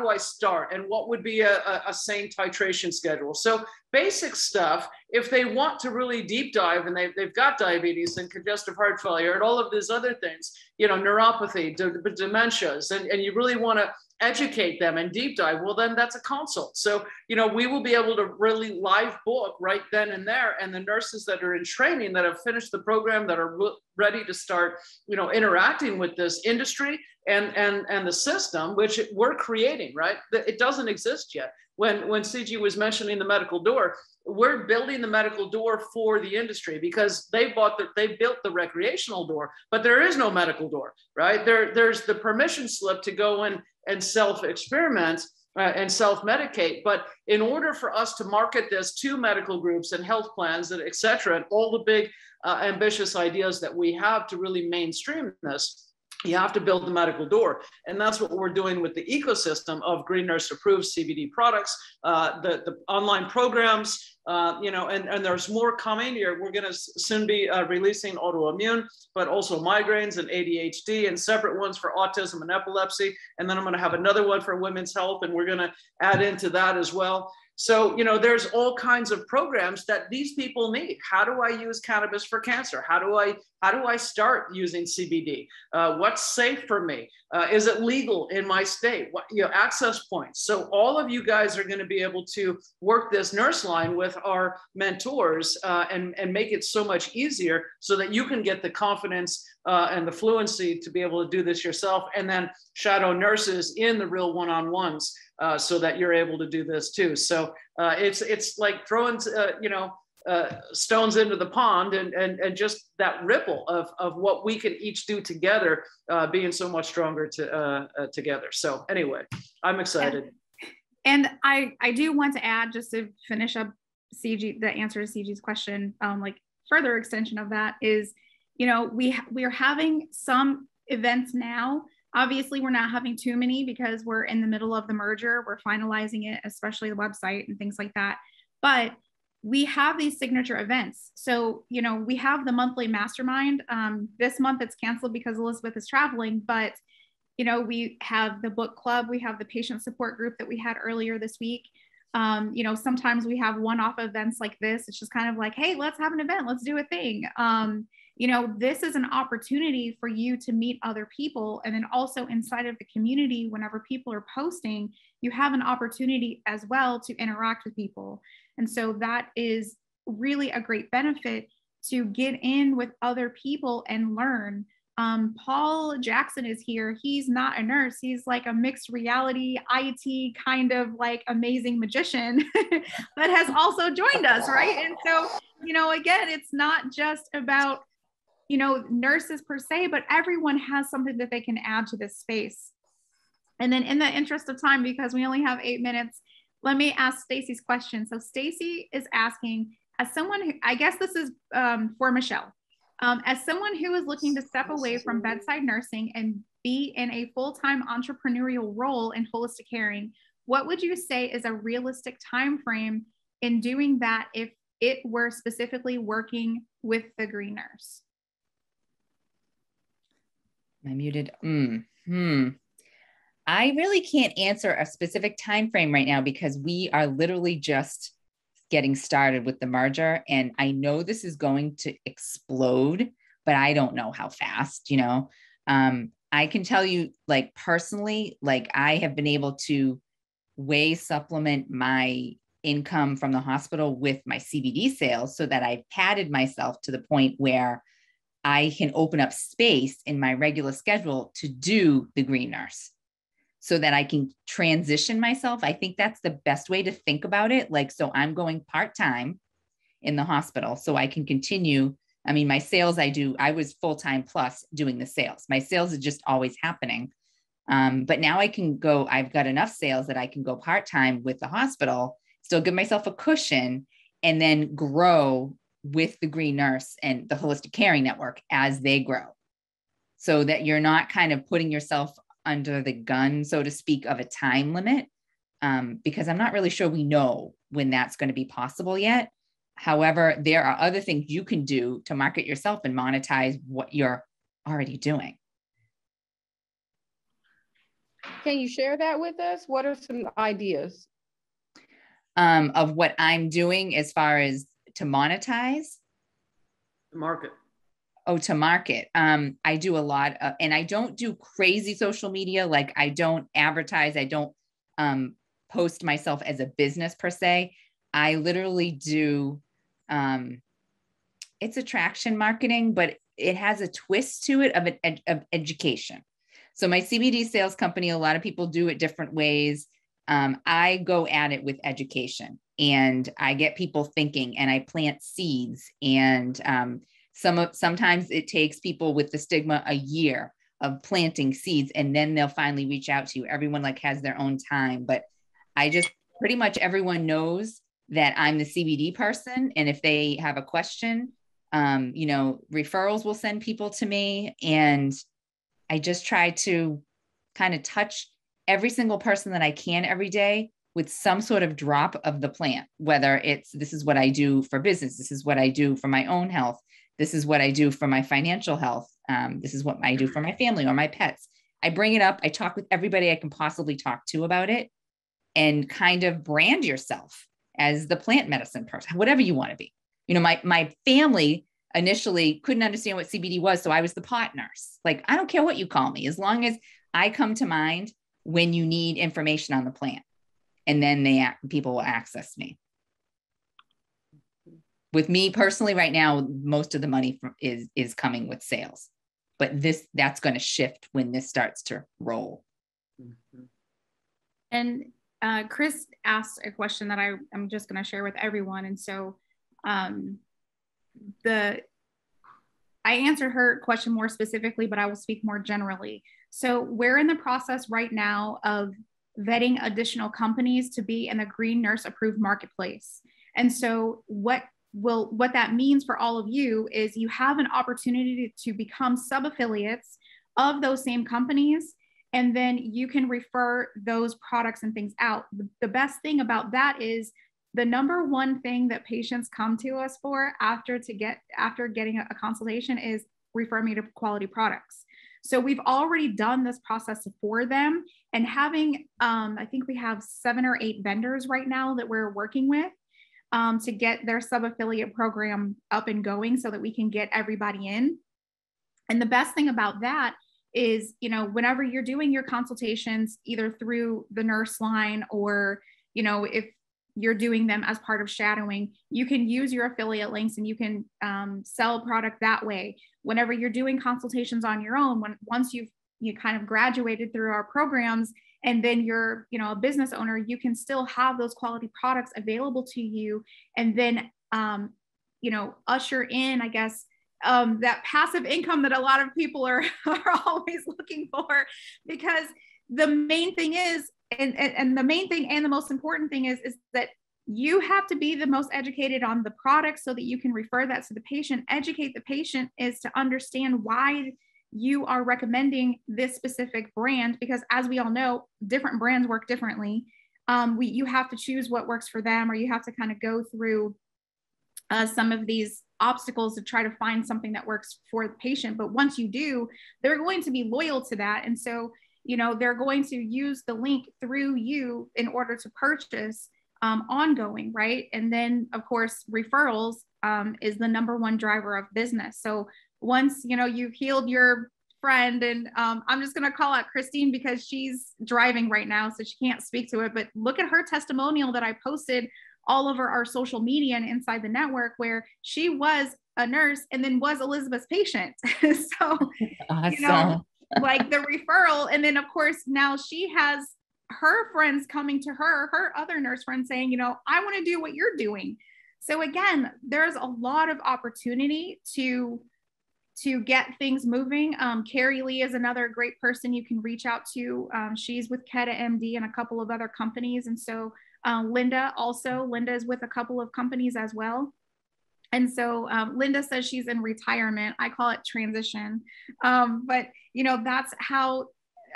I start? And what would be a sane titration schedule? So basic stuff. If they want to really deep dive, and they've got diabetes and congestive heart failure and all of these other things, you know, neuropathy, dementias, and you really want to educate them and deep dive, well, then that's a consult. So, you know, we will be able to really live book right then and there. And the nurses that are in training, that have finished the program, that are ready to start, you know, interacting with this industry and the system, which we're creating, right? It doesn't exist yet. When CG was mentioning the medical door, we're building the medical door for the industry, because they built the recreational door, but there is no medical door, right? There's the permission slip to go in and self-experiment and self-medicate. But in order for us to market this to medical groups and health plans, and et cetera, and all the big ambitious ideas that we have to really mainstream this, you have to build the medical door. And that's what we're doing with the ecosystem of Green Nurse approved CBD products, the online programs, you know, and there's more coming here. We're going to soon be releasing autoimmune, but also migraines and ADHD, and separate ones for autism and epilepsy. And then I'm going to have another one for women's health, and we're going to add into that as well. So, you know, there's all kinds of programs that these people need. How do I use cannabis for cancer? How do I start using CBD? What's safe for me? Is it legal in my state? What, you know, access points. So all of you guys are going to be able to work this nurse line with our mentors and make it so much easier, so that you can get the confidence and the fluency to be able to do this yourself, and then shadow nurses in the real one-on-ones so that you're able to do this too. So it's like throwing, you know, stones into the pond, and just that ripple of what we can each do together, being so much stronger together. So anyway, I'm excited. And I do want to add, just to finish up CG, the answer to CG's question, like further extension of that is, you know, we are having some events now. Obviously, we're not having too many because we're in the middle of the merger. We're finalizing it, especially the website and things like that. But we have these signature events. So, you know, we have the monthly mastermind. This month it's canceled because Elizabeth is traveling, but, you know, we have the book club. We have the patient support group that we had earlier this week. You know, sometimes we have one-off events like this. It's just kind of like, hey, let's have an event. Let's do a thing. You know, this is an opportunity for you to meet other people. And then also inside of the community, whenever people are posting, you have an opportunity as well to interact with people. And so that is really a great benefit, to get in with other people and learn. Paul Jackson is here. He's not a nurse. He's like a mixed reality IT kind of like amazing magician that has also joined us, right? And so, you know, again, it's not just about, you know, nurses per se, but everyone has something that they can add to this space. And then in the interest of time, because we only have 8 minutes, let me ask Stacy's question. So Stacy is asking, as someone who, I guess this is for Michelle, as someone who is looking to step away from bedside nursing and be in a full-time entrepreneurial role in holistic caring, what would you say is a realistic time frame in doing that if it were specifically working with the Green Nurse? I'm muted. I really can't answer a specific time frame right now, because we are literally just getting started with the merger, and I know this is going to explode, but I don't know how fast. You know, I can tell you, like personally, like I have been able to supplement my income from the hospital with my CBD sales, so that I've padded myself to the point where I can open up space in my regular schedule to do the Green Nurse. so that I can transition myself. I think that's the best way to think about it. Like, so I'm going part-time in the hospital so I can continue. I mean, my sales, I was full-time plus doing the sales. My sales is just always happening. But now I can go, I've got enough sales that I can go part-time with the hospital, still give myself a cushion, and then grow with the Green Nurse and the Holistic Caring Network as they grow, so that you're not kind of putting yourself under the gun, so to speak, of a time limit, because I'm not really sure we know when that's going to be possible yet. However, there are other things you can do to market yourself and monetize what you're already doing. Can you share that with us? What are some ideas? Of what I'm doing as far as to monetize? Market. Oh, to market. I do a lot of, and I don't do crazy social media. Like, I don't advertise. I don't post myself as a business per se. I literally do, it's attraction marketing, but it has a twist to it of education. So my CBD sales company, a lot of people do it different ways. I go at it with education, and I get people thinking, and I plant seeds, and sometimes it takes people with the stigma a year of planting seeds, and then they'll finally reach out to you. Everyone like has their own time, but I just pretty much everyone knows that I'm the CBD person. And if they have a question, referrals will send people to me. And I just try to kind of touch every single person that I can every day with some sort of drop of the plant, whether it's, this is what I do for business. This is what I do for my own health. This is what I do for my financial health. This is what I do for my family or my pets. I bring it up. I talk with everybody I can possibly talk to about it, and kind of brand yourself as the plant medicine person, whatever you want to be. My family initially couldn't understand what CBD was. So I was the pot nurse. Like, I don't care what you call me, as long as I come to mind when you need information on the plant. And then people will access me. With me personally right now, most of the money is coming with sales, but that's going to shift when this starts to roll. And Chris asked a question that I'm just going to share with everyone. And so I answered her question more specifically, but I will speak more generally. So we're in the process right now of vetting additional companies to be in the Green Nurse approved marketplace. And so what that means for all of you is you have an opportunity to become sub-affiliates of those same companies, and then you can refer those products and things out. The best thing about that is the number one thing that patients come to us for after getting a consultation is refer me to quality products. So we've already done this process for them, and having, I think we have 7 or 8 vendors right now that we're working with to get their sub-affiliate program up and going so that we can get everybody in. And the best thing about that is, whenever you're doing your consultations, either through the nurse line or, if you're doing them as part of shadowing, you can use your affiliate links and you can sell product that way. Whenever you're doing consultations on your own, once you kind of graduated through our programs, and then you're, a business owner, you can still have those quality products available to you, and then, usher in, I guess, that passive income that a lot of people are always looking for, because the main thing is, and the main thing and the most important thing is that you have to be the most educated on the product so that you can refer that to the patient. Educate the patient is to understand why you are recommending this specific brand, because as we all know, different brands work differently. You have to choose what works for them, or you have to kind of go through some of these obstacles to try to find something that works for the patient. But once you do, they're going to be loyal to that. And so, they're going to use the link through you in order to purchase ongoing, right? And then, of course, referrals is the number one driver of business. So once, you've healed your friend, and I'm just going to call out Christine because she's driving right now, so she can't speak to it, but look at her testimonial that I posted all over our social media and inside the network, where she was a nurse and then was Elizabeth's patient. So, awesome. like the referral. And then of course, now she has her friends coming to her other nurse friends saying, you know, I want to do what you're doing. So again, there's a lot of opportunity to get things moving. Carrie Lee is another great person you can reach out to. She's with Keta MD and a couple of other companies. And so Linda is with a couple of companies as well. And so Linda says she's in retirement. I call it transition. But, you know, that's how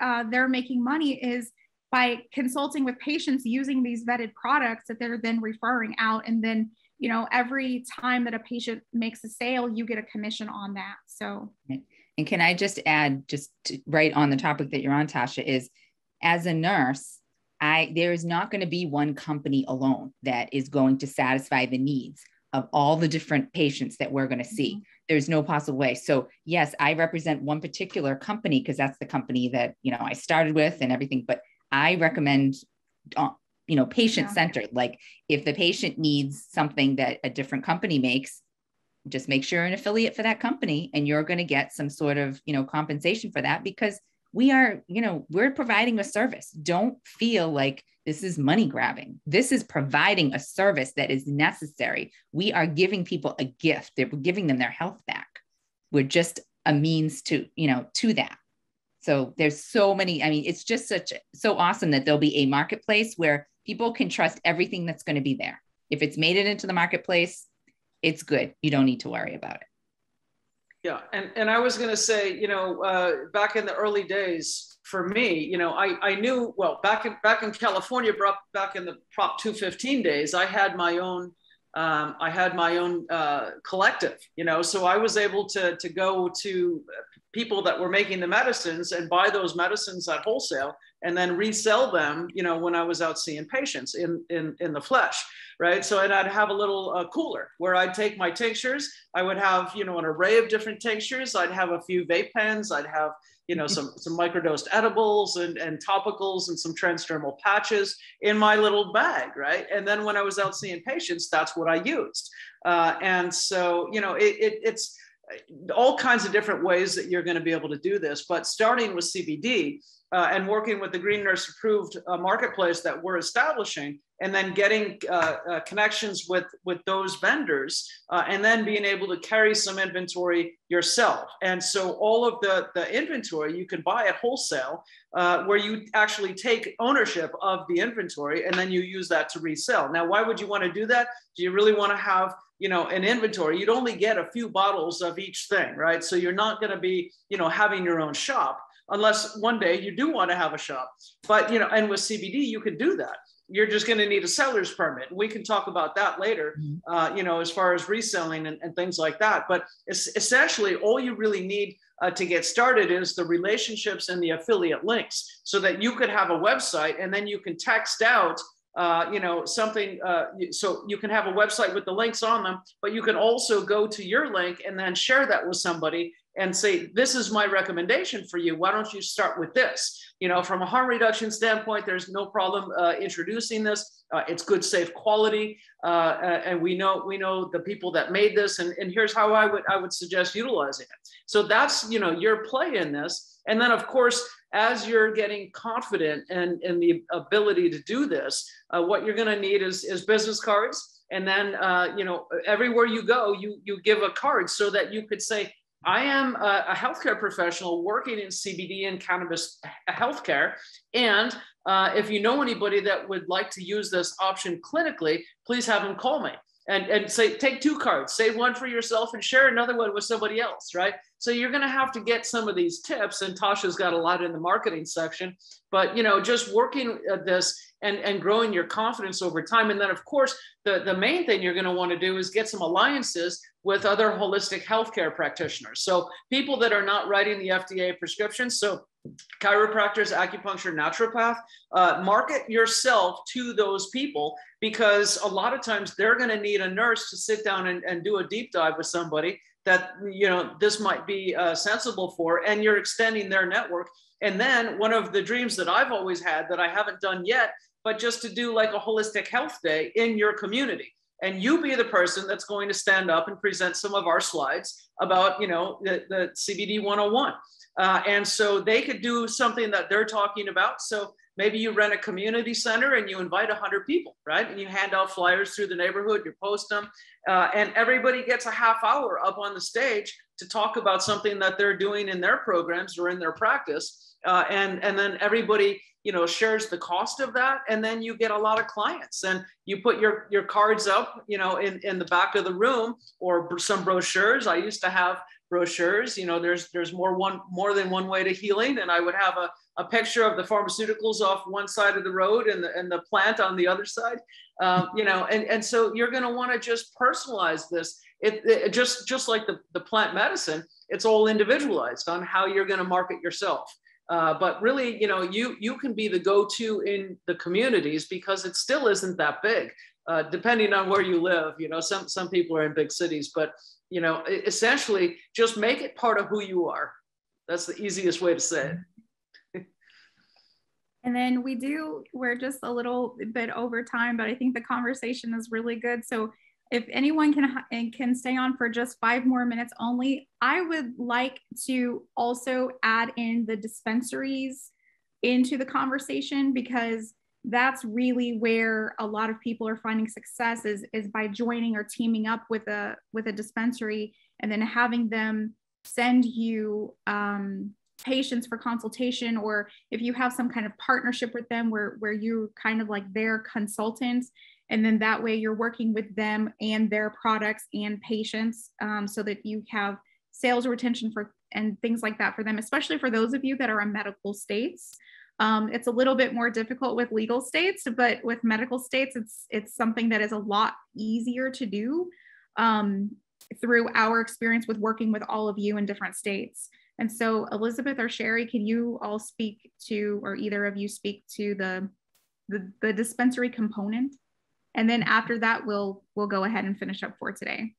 they're making money, is by consulting with patients using these vetted products that they're then referring out. And then, you know, every time that a patient makes a sale, you get a commission on that. So. And can I just add, right on the topic that you're on, Tasha, is as a nurse, there is not going to be one company alone that is going to satisfy the needs of all the different patients that we're going to see. Mm-hmm. There's no possible way. So yes, I represent one particular company because that's the company that, you know, I started with and everything, but I recommend, you know, patient-centered. Like if the patient needs something that a different company makes, just make sure you're an affiliate for that company and you're going to get some sort of, you know, compensation for that, because we are, you know, we're providing a service. Don't feel like this is money grabbing. This is providing a service that is necessary. We are giving people a gift. We're giving them their health back. We're just a means to, you know, to that. So there's so many, I mean, it's just so awesome that there'll be a marketplace where people can trust everything that's going to be there. If it's made it into the marketplace, it's good. You don't need to worry about it. Yeah. And I was going to say, you know, back in the early days for me, you know, I knew, well, back in California, back in the Prop 215 days, I had my own collective, you know, so I was able to go to people that were making the medicines and buy those medicines at wholesale and then resell them, you know, when I was out seeing patients in the flesh, right? So I'd have a little cooler where I'd take my tinctures. I would have, you know, an array of different tinctures. I'd have a few vape pens. I'd have, you know, some microdosed edibles and topicals and some transdermal patches in my little bag, right? And then when I was out seeing patients, that's what I used. And so, you know, it's all kinds of different ways that you're going to be able to do this, but starting with CBD and working with the Green Nurse approved marketplace that we're establishing, and then getting connections with those vendors, and then being able to carry some inventory yourself. And so all of the inventory you can buy at wholesale, where you actually take ownership of the inventory, and then you use that to resell. Now, why would you want to do that? Do you really want to have, you know, an inventory? You'd only get a few bottles of each thing, right? So you're not going to be, you know, having your own shop, unless one day you do want to have a shop. But, you know, and with CBD, you can do that. You're just going to need a seller's permit. We can talk about that later, you know, as far as reselling and things like that. But it's essentially all you really need to get started is the relationships and the affiliate links, so that you could have a website and then you can text out, you know, something. So you can have a website with the links on them, but you can also go to your link and then share that with somebody and say, this is my recommendation for you. Why don't you start with this? You know, from a harm reduction standpoint, there's no problem introducing this. It's good, safe quality. And we know the people that made this, and here's how I would suggest utilizing it. So that's, you know, your play in this. And then of course, as you're getting confident in the ability to do this, what you're gonna need is business cards. And then, you know, everywhere you go, you give a card so that you could say, I am a healthcare professional working in CBD and cannabis healthcare. And if you know anybody that would like to use this option clinically, please have them call me. And say, take 2 cards, save one for yourself and share another one with somebody else, right? So you're going to have to get some of these tips, and Tasha's got a lot in the marketing section, but, you know, just working at this and growing your confidence over time. And then of course, the main thing you're going to want to do is get some alliances with other holistic healthcare practitioners. So people that are not writing the FDA prescriptions. So chiropractors, acupuncture, naturopath, market yourself to those people, because a lot of times they're going to need a nurse to sit down and do a deep dive with somebody that, you know, this might be sensible for, and you're extending their network. And then one of the dreams that I've always had that I haven't done yet, but just to do like a holistic health day in your community. and you be the person that's going to stand up and present some of our slides about, the CBD 101. And so they could do something that they're talking about. So maybe you rent a community center and you invite 100 people, right? And you hand out flyers through the neighborhood, you post them, and everybody gets a half hour up on the stage to talk about something that they're doing in their programs or in their practice. And then everybody, shares the cost of that. And then you get a lot of clients, and you put your cards up, in the back of the room, or some brochures. I used to have brochures, there's more than one way to healing. And I would have a picture of the pharmaceuticals off one side of the road and the plant on the other side, and so you're going to want to just personalize this. It just like the plant medicine, it's all individualized on how you're going to market yourself. But really, you can be the go-to in the communities, because it still isn't that big, depending on where you live. Some people are in big cities, but essentially just make it part of who you are. That's the easiest way to say it. And then we're just a little bit over time, but I think the conversation is really good. So if anyone can stay on for just 5 more minutes only, I would like to also add in the dispensaries into the conversation, because that's really where a lot of people are finding success is by joining or teaming up with a dispensary, and then having them send you patients for consultation, or if you have some kind of partnership with them where you're kind of like their consultants, and then that way you're working with them and their products and patients, so that you have sales retention and things like that for them, especially for those of you that are in medical states. It's a little bit more difficult with legal states, but with medical states, it's something that is a lot easier to do through our experience with working with all of you in different states. And so Elizabeth or Sherry, can you all speak to, or either of you speak to the dispensary component? And then after that, we'll go ahead and finish up for today.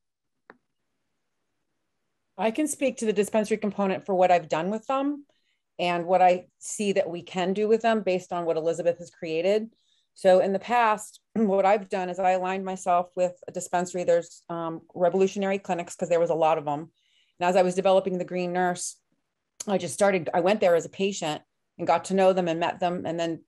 I can speak to the dispensary component for what I've done with them and what I see that we can do with them based on what Elizabeth has created. So in the past, what I've done is I aligned myself with a dispensary. There's revolutionary clinics, because there was a lot of them. And as I was developing the Green Nurse, I went there as a patient and got to know them and met them, and then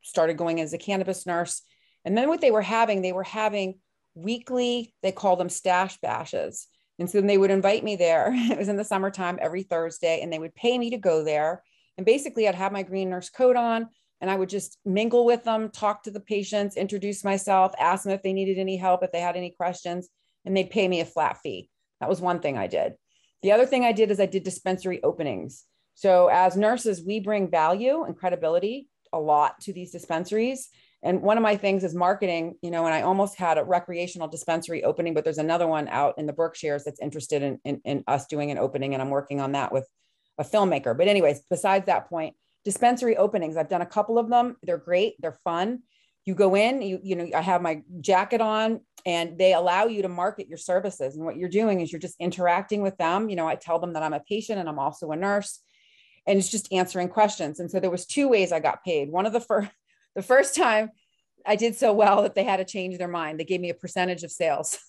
started going as a cannabis nurse. And then what they were having weekly, they call them stash bashes. And so then they would invite me there. It was in the summertime every Thursday, and they would pay me to go there. And basically I'd have my Green Nurse coat on, and I would just mingle with them, talk to the patients, introduce myself, ask them if they needed any help, if they had any questions, and they'd pay me a flat fee. That was one thing I did. The other thing I did is I did dispensary openings. So as nurses, we bring value and credibility a lot to these dispensaries. And one of my things is marketing, and I almost had a recreational dispensary opening, but there's another one out in the Berkshires that's interested in us doing an opening. And I'm working on that with a filmmaker. But anyways, besides that point, dispensary openings, I've done a couple of them. They're great. They're fun. You go in, I have my jacket on, and they allow you to market your services. And what you're doing is you're just interacting with them. I tell them that I'm a patient and I'm also a nurse, and it's just answering questions. And so there was 2 ways I got paid. One of the first time I did so well that they had to change their mind. They gave me a percentage of sales.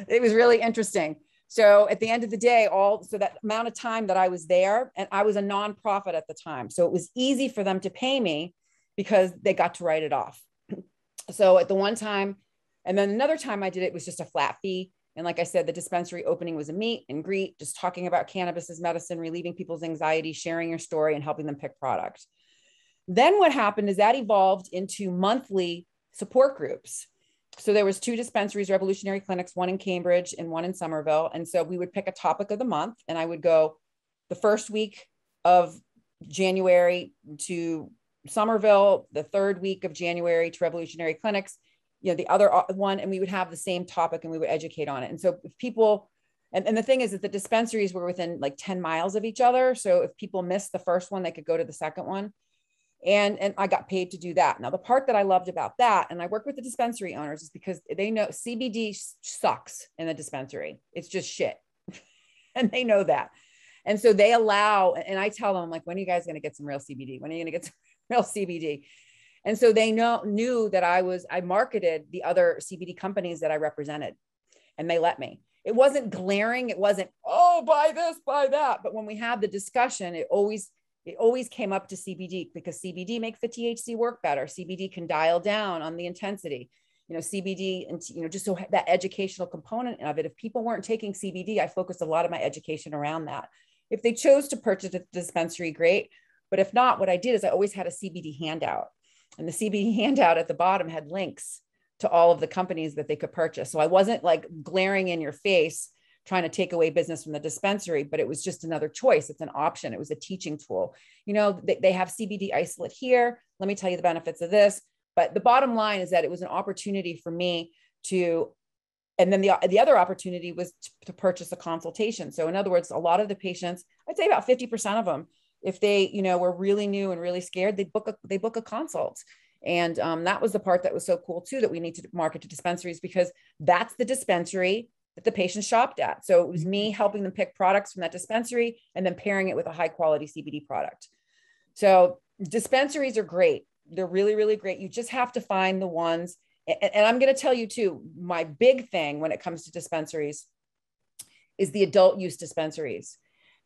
It was really interesting. So at the end of the day, so that amount of time that I was there, and I was a nonprofit at the time, so it was easy for them to pay me because they got to write it off. So at the one time, and then another time I did it was just a flat fee. And like I said, the dispensary opening was a meet and greet, just talking about cannabis as medicine, relieving people's anxiety, sharing your story, and helping them pick product. Then what happened is that evolved into monthly support groups. So there was 2 dispensaries, revolutionary clinics, one in Cambridge and one in Somerville. And so we would pick a topic of the month, and I would go the first week of January to Somerville, the 3rd week of January to revolutionary clinics, the other one, and we would have the same topic and we would educate on it. And so if people, and the thing is that the dispensaries were within like 10 miles of each other. So if people missed the first one, they could go to the second one. And I got paid to do that. Now, the part that I loved about that, and I work with the dispensary owners, is because they know CBD sucks in the dispensary. It's just shit. And they know that. And so they allow, and I tell them, like, when are you guys going to get some real CBD? When are you going to get some real CBD? And so they knew that I marketed the other CBD companies that I represented, and they let me. It wasn't glaring. It wasn't, oh, buy this, buy that. But when we had the discussion, it always came up to CBD, because CBD makes the THC work better. CBD can dial down on the intensity, CBD, and, just so that educational component of it. If people weren't taking CBD, I focused a lot of my education around that. If they chose to purchase a dispensary, great. But if not, what I did is I always had a CBD handout, and the CBD handout at the bottom had links to all of the companies that they could purchase. So I wasn't like glaring in your face trying to take away business from the dispensary, but it was just another choice. It's an option. It was a teaching tool. They have CBD isolate here. Let me tell you the benefits of this. But the bottom line is that it was an opportunity for me to, and then the other opportunity was to purchase a consultation. So in other words, a lot of the patients, I'd say about 50% of them, if they, were really new and really scared, they book a consult. And that was the part that was so cool too, that we need to market to dispensaries, because that's the dispensary that the patient shopped at. So it was me helping them pick products from that dispensary and then pairing it with a high quality CBD product. So dispensaries are great. They're really, really great. You just have to find the ones. And I'm going to tell you too, my big thing when it comes to dispensaries is the adult use dispensaries.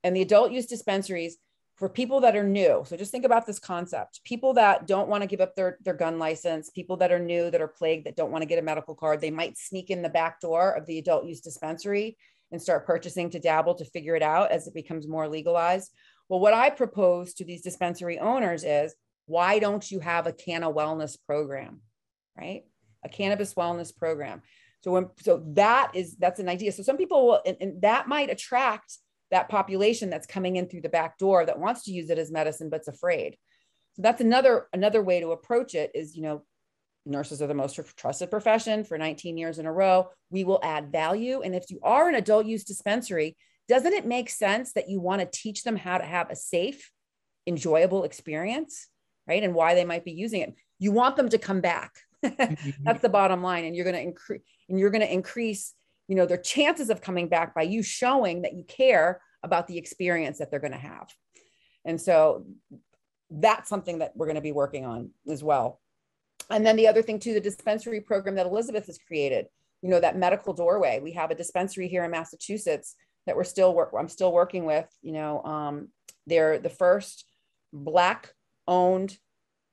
And the adult use dispensaries, for people that are new. So just think about this concept. People that don't want to give up their gun license, people that are new, that are plagued, that don't want to get a medical card, they might sneak in the back door of the adult use dispensary and start purchasing to dabble, to figure it out as it becomes more legalized. Well, what I propose to these dispensary owners is, why don't you have a Canna Wellness program, right? A cannabis wellness program. So that's an idea. So some people will, and that might attract that population that's coming in through the back door that wants to use it as medicine, but's afraid. So that's another way to approach it is, nurses are the most trusted profession for 19 years in a row. We will add value. And if you are an adult use dispensary, doesn't it make sense that you want to teach them how to have a safe, enjoyable experience, right? And why they might be using it. You want them to come back. That's the bottom line. And you're going to increase their chances of coming back by you showing that you care about the experience that they're going to have. And so that's something that we're going to be working on as well. And then the other thing too, the dispensary program that Elizabeth has created, that medical doorway. We have a dispensary here in Massachusetts that I'm still working with. They're the first Black owned,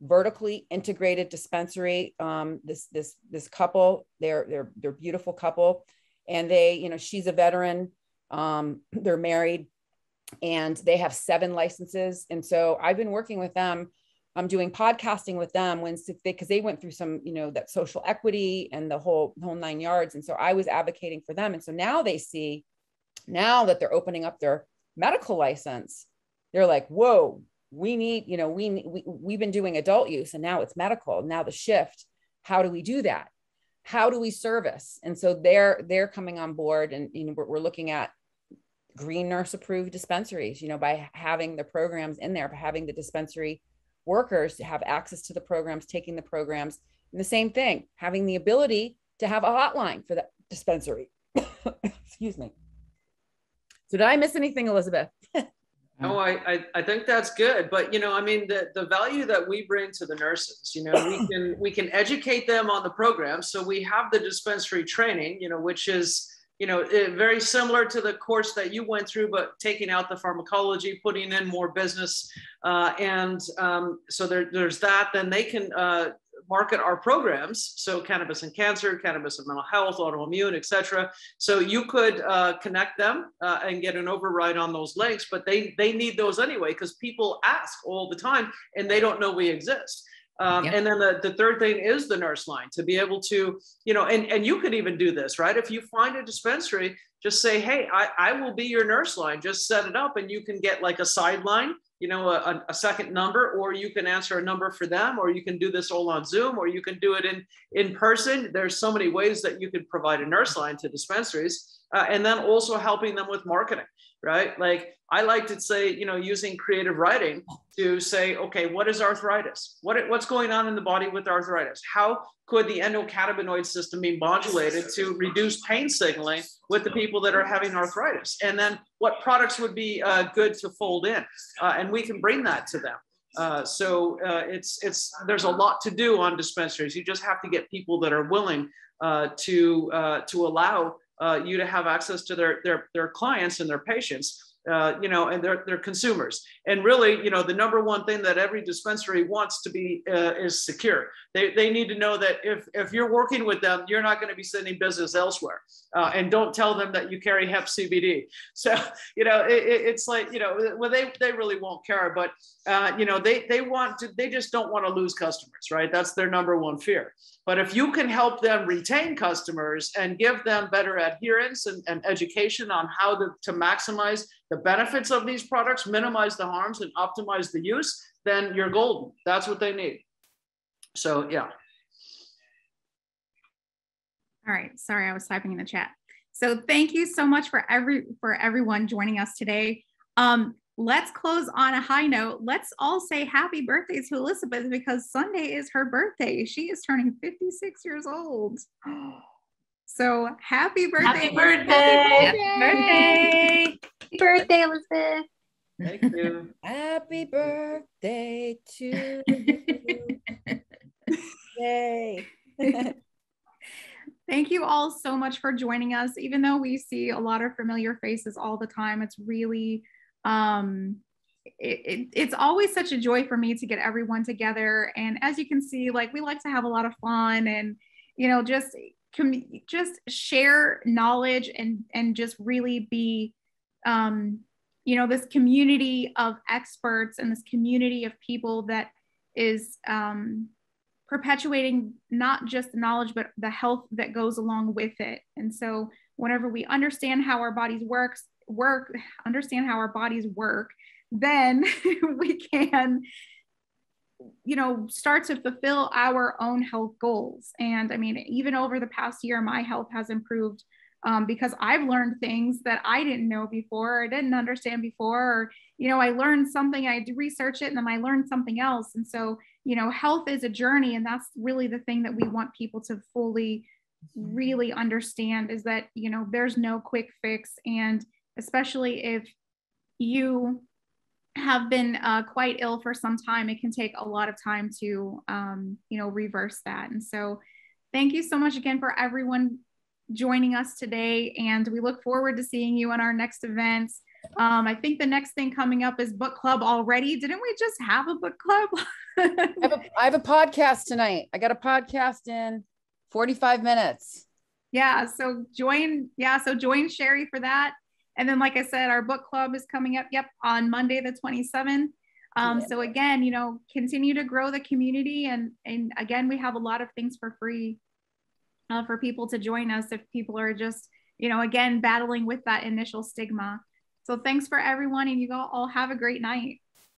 vertically integrated dispensary. This couple, they're a beautiful couple. And they, she's a veteran, they're married, and they have 7 licenses. And so I've been working with them. I'm doing podcasting with them because they went through some, that social equity and the whole 9 yards. And so I was advocating for them. And so now they see, now that they're opening up their medical license, they're like, whoa, we need, we've been doing adult use and now it's medical. Now the shift, how do we do that? How do we service? And so they're coming on board, and we're looking at green nurse approved dispensaries, by having the programs in there, by having the dispensary workers to have access to the programs, taking the programs, and the same thing, having the ability to have a hotline for that dispensary. Excuse me. So did I miss anything, Elizabeth? No, I think that's good. But, the value that we bring to the nurses, we can educate them on the program. So we have the dispensary training, which is, very similar to the course that you went through, but taking out the pharmacology, putting in more business. So there's that. Then they can market our programs. So cannabis and cancer, cannabis and mental health, autoimmune, etc. So you could connect them and get an override on those links, but they need those anyway, because people ask all the time and they don't know we exist. And then the third thing is the nurse line, to be able to, and you could even do this, right? If you find a dispensary, just say, hey, I will be your nurse line, just set it up and you can get like a sideline, a second number, or you can answer a number for them, or you can do this all on Zoom, or you can do it in person. There's so many ways that you could provide a nurse line to dispensaries, and then also helping them with marketing, right? Like I like to say, using creative writing to say, okay, what is arthritis? What's going on in the body with arthritis? How could the endocannabinoid system be modulated to reduce pain signaling with the people that are having arthritis? And then what products would be good to fold in? And we can bring that to them. There's a lot to do on dispensaries. You just have to get people that are willing to allow you to have access to their clients and their patients. And their consumers. And really, the number one thing that every dispensary wants to be is secure. They need to know that if you're working with them, you're not going to be sending business elsewhere. And don't tell them that you carry hemp CBD. So, it's like, well, they really won't care, but, they just don't want to lose customers, right? That's their number one fear. But if you can help them retain customers and give them better adherence and education on how to maximize the benefits of these products, minimize the harms, and optimize the use, then you're golden. That's what they need. So, yeah. All right. Sorry, I was typing in the chat. So thank you so much for everyone joining us today. Let's close on a high note. Let's all say happy birthday to Elizabeth, because Sunday is her birthday. She is turning 56 years old. So happy birthday. Happy birthday. Happy birthday. Happy birthday, Elizabeth. Thank you. Happy birthday to you. Yay. Thank you all so much for joining us. Even though we see a lot of familiar faces all the time, it's really, it's always such a joy for me to get everyone together. And as you can see, like, we like to have a lot of fun and, just share knowledge and just really be, this community of experts and this community of people that is perpetuating not just the knowledge, but the health that goes along with it. And so whenever we understand how our bodies work, then we can, start to fulfill our own health goals. And I mean, even over the past year, my health has improved because I've learned things that I didn't know before, or didn't understand before, or, I learned something, I research it, and then I learned something else. And so, health is a journey. And that's really the thing that we want people to fully really understand, is that, there's no quick fix. And especially if you have been quite ill for some time, it can take a lot of time to, reverse that. And so thank you so much again for everyone joining us today. And we look forward to seeing you in our next events. I think the next thing coming up is book club already. Didn't we just have a book club? I have a podcast tonight. I got a podcast in 45 minutes. Yeah. So join Sherry for that. And then, like I said, our book club is coming up, on Monday, the 27th. So again, continue to grow the community. And again, we have a lot of things for free for people to join us if people are just, again, battling with that initial stigma. So thanks for everyone, and you all have a great night.